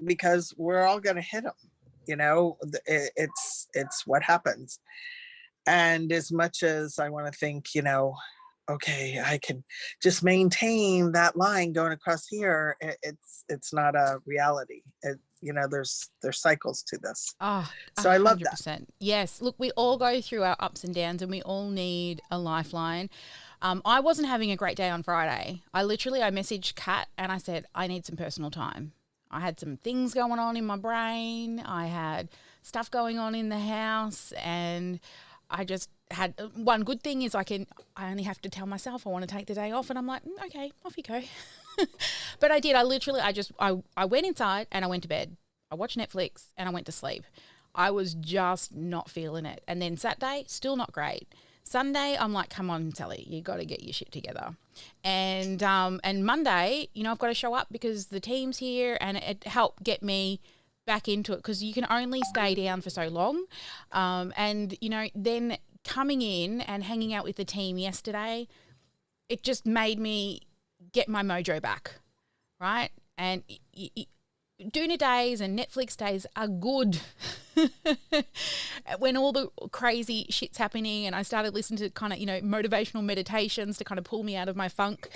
because we're all going to hit them. It's what happens. And as much as I want to think, okay, I can just maintain that line going across here, it's not a reality. There's cycles to this. Oh, so 100%. I love that. Yes. Look, we all go through our ups and downs, and we all need a lifeline. I wasn't having a great day on Friday. I messaged Kat and I said, I need some personal time. I had some things going on in my brain. I had stuff going on in the house, and I just had one good thing is I only have to tell myself I want to take the day off, and I'm like, okay, off you go. But I did. I went inside and I went to bed. I watched Netflix and I went to sleep. I was just not feeling it. And then Saturday, still not great. Sunday, I'm like, come on, Sally, you got to get your shit together. And Monday, I've got to show up because the team's here, and it helped get me back into it, because you can only stay down for so long. And then coming in and hanging out with the team yesterday, it just made me get my mojo back, right? And Doona days and Netflix days are good when all the crazy shit's happening, and I started listening to kind of, motivational meditations to kind of pull me out of my funk.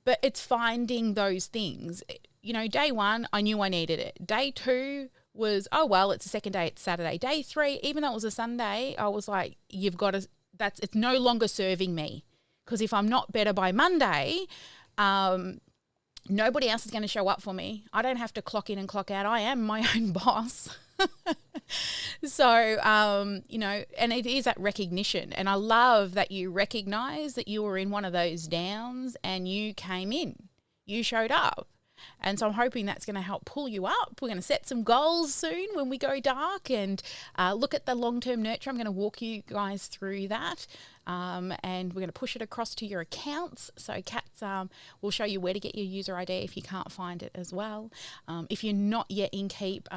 But it's finding those things. Day one, I knew I needed it. Day two was, oh, well, it's the second day, it's Saturday. Day three, even though it was a Sunday, I was like, it's no longer serving me. Because if I'm not better by Monday, nobody else is going to show up for me. I don't have to clock in and clock out. I am my own boss. So, and it is that recognition. And I love that you recognize that you were in one of those downs and you came in, you showed up. And so I'm hoping that's going to help pull you up. We're going to set some goals soon when we go dark and look at the long-term nurture. I'm going to walk you guys through that. And we're going to push it across to your accounts. So Kat's will show you where to get your user ID if you can't find it as well. If you're not yet in Keep,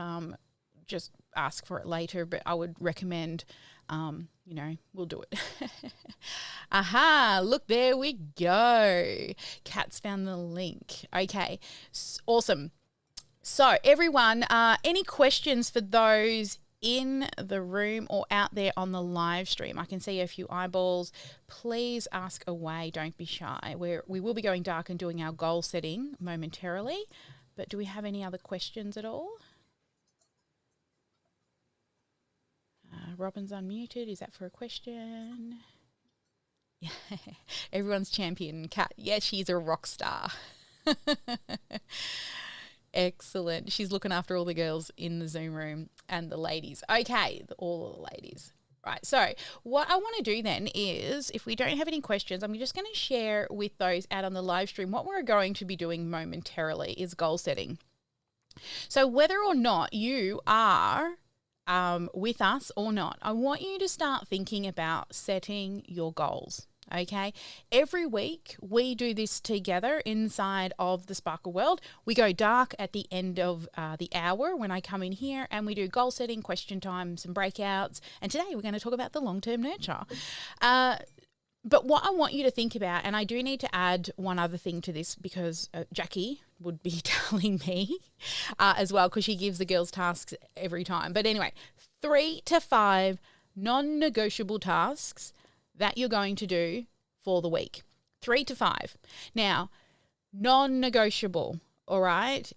just ask for it later. But I would recommend, we'll do it. Aha, look, there we go. Kat's found the link. Okay, awesome. So everyone, any questions for those in the room or out there on the live stream? I can see a few eyeballs. Please ask away. Don't be shy. We will be going dark and doing our goal setting momentarily. But do we have any other questions at all? Robin's unmuted. Is that for a question? Yeah. Everyone's champion, Kat. Yeah, she's a rock star. Excellent. She's looking after all the girls in the Zoom room and the ladies. Okay, all the ladies. Right, so what I want to do then is, if we don't have any questions, I'm just going to share with those out on the live stream what we're going to be doing momentarily is goal setting. So whether or not you are with us or not, I want you to start thinking about setting your goals. Okay, every week we do this together inside of the Sparkle World. We go dark at the end of the hour when I come in here, and we do goal setting, question time, some breakouts. And today we're going to talk about the long-term nurture. But what I want you to think about, and I do need to add one other thing to this because Jackie would be telling me as well, because she gives the girls tasks every time. But anyway, 3 to 5 non-negotiable tasks that you're going to do for the week. 3 to 5. Now, non-negotiable, all right?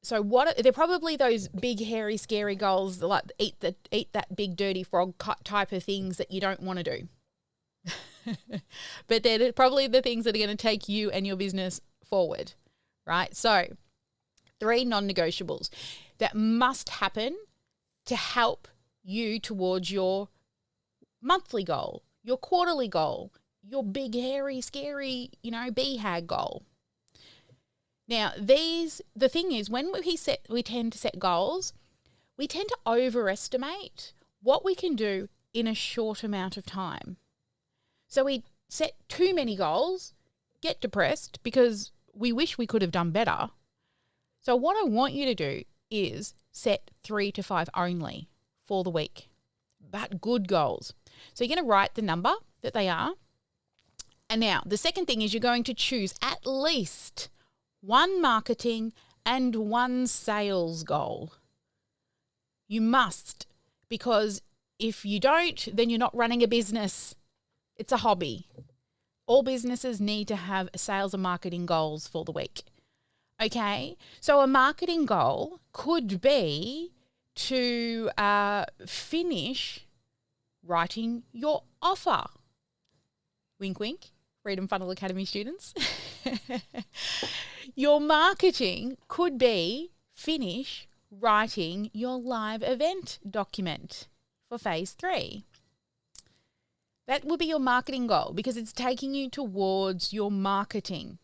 So they're probably those big, hairy, scary goals, like eat that big, dirty frog type of things that you don't want to do. But they're probably the things that are going to take you and your business forward, right? So 3 non-negotiables that must happen to help you towards your monthly goal, your quarterly goal, your big, hairy, scary, BHAG goal. Now, the thing is, when we tend to set goals, we tend to overestimate what we can do in a short amount of time. So we set too many goals, get depressed because we wish we could have done better. So what I want you to do is set 3 to 5 only for the week, but good goals. So you're going to write the number that they are. And now the second thing is you're going to choose at least 1 marketing and 1 sales goal. You must, because if you don't, then you're not running a business. It's a hobby. All businesses need to have sales and marketing goals for the week. Okay? So a marketing goal could be to finish writing your offer. Wink, wink. Freedom Funnel Academy students. Your marketing could be finish writing your live event document for phase 3. That would be your marketing goal because it's taking you towards your marketing.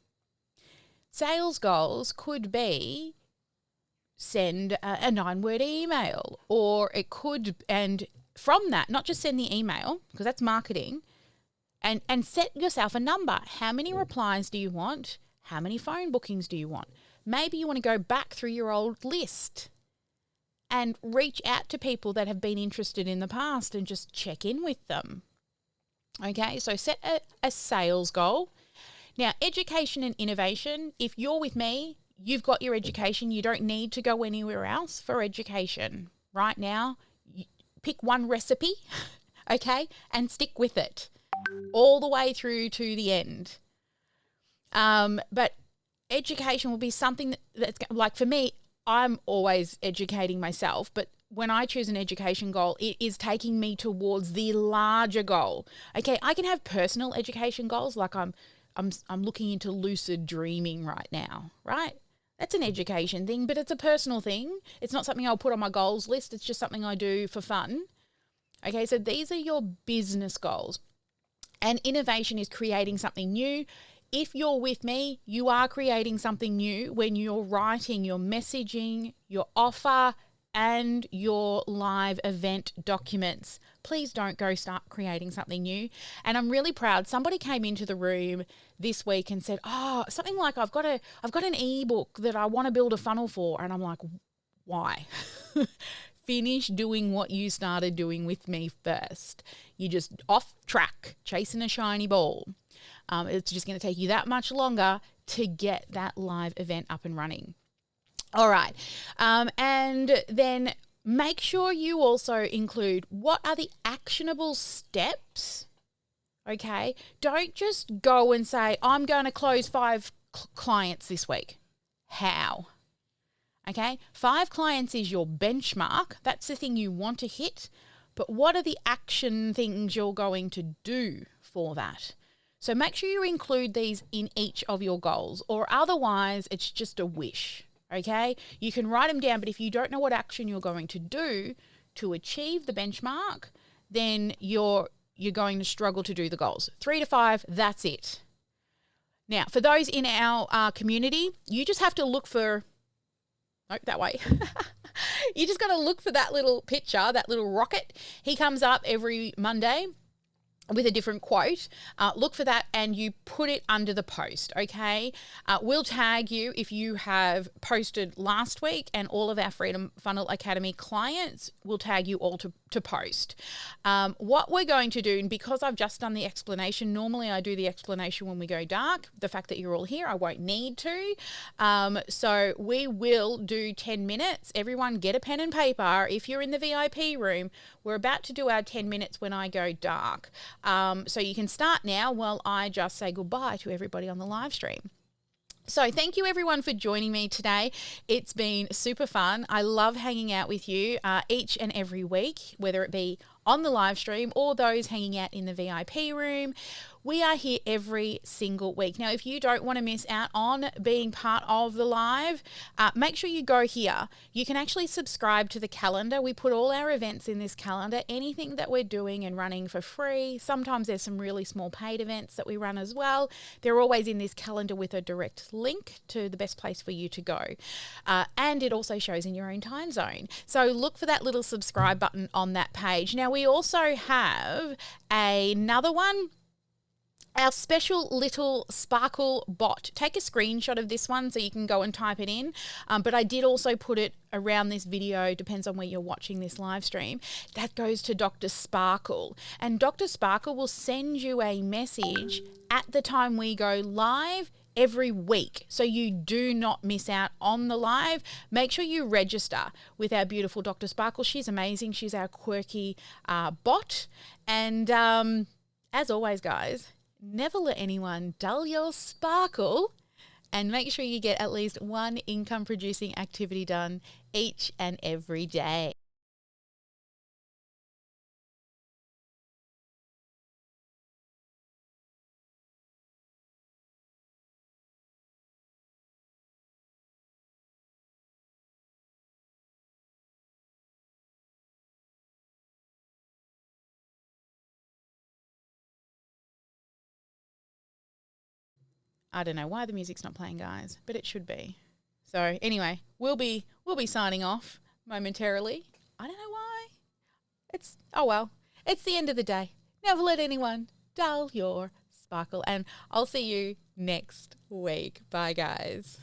Sales goals could be send a 9-word email, or it could, and from that, not just send the email, because that's marketing, and set yourself a number. How many replies do you want? How many phone bookings do you want? Maybe you want to go back through your old list and reach out to people that have been interested in the past and just check in with them. Okay, so set a sales goal. Now, education and innovation, if you're with me, you've got your education. You don't need to go anywhere else for education. Right now, pick 1 recipe, okay, and stick with it all the way through to the end. But education will be something that's like, for me, I'm always educating myself, but when I choose an education goal, it is taking me towards the larger goal. Okay, I can have personal education goals, like I'm looking into lucid dreaming right now, right? That's an education thing, but it's a personal thing. It's not something I'll put on my goals list. It's just something I do for fun. Okay, so these are your business goals. And innovation is creating something new. If you're with me, you are creating something new when you're writing your messaging, your offer, and your live event documents. Please don't go start creating something new. And I'm really proud. Somebody came into the room this week and said, something like, I've got an ebook that I want to build a funnel for. And I'm like, why? Finish doing what you started doing with me first. You're just off track, chasing a shiny ball. It's just going to take you that much longer to get that live event up and running. All right. And then make sure you also include what are the actionable steps. Okay. Don't just go and say, I'm going to close 5 clients this week. How? Okay. 5 clients is your benchmark. That's the thing you want to hit. but what are the action things you're going to do for that? So make sure you include these in each of your goals, or otherwise it's just a wish, okay? You can write them down, but if you don't know what action you're going to do to achieve the benchmark, then you're going to struggle to do the goals. 3 to 5, that's it. Now, for those in our community, you just have to look for, nope, that way. You just got to look for that little picture, that little rocket. He comes up every Monday with a different quote. Look for that and you put it under the post, okay? We'll tag you if you have posted last week, and all of our Freedom Funnel Academy clients will tag you all to post. What we're going to do, and because I've just done the explanation, normally I do the explanation when we go dark. The fact that you're all here, I won't need to. So we will do 10 minutes. Everyone get a pen and paper. If you're in the VIP room, we're about to do our 10 minutes when I go dark. So you can start now while I just say goodbye to everybody on the live stream. So thank you everyone for joining me today. It's been super fun. I love hanging out with you each and every week, whether it be on the live stream or those hanging out in the VIP room. We are here every single week. Now, if you don't want to miss out on being part of the live, make sure you go here. You can actually subscribe to the calendar. We put all our events in this calendar, anything that we're doing and running for free. Sometimes there's some really small paid events that we run as well. They're always in this calendar with a direct link to the best place for you to go. And it also shows in your own time zone. So look for that little subscribe button on that page. Now, we also have another one. Our special little Sparkle bot. Take a screenshot of this one so you can go and type it in. But I did also put it around this video, depends on where you're watching this live stream. That goes to Dr. Sparkle. And Dr. Sparkle will send you a message at the time we go live every week, so you do not miss out on the live. Make sure you register with our beautiful Dr. Sparkle. She's amazing. She's our quirky bot. And as always, guys, never let anyone dull your sparkle, and make sure you get at least one income producing activity done each and every day. I don't know why the music's not playing, guys, but it should be. So anyway, we'll be signing off momentarily. I don't know why. It's the end of the day. Never let anyone dull your sparkle, and I'll see you next week. Bye, guys.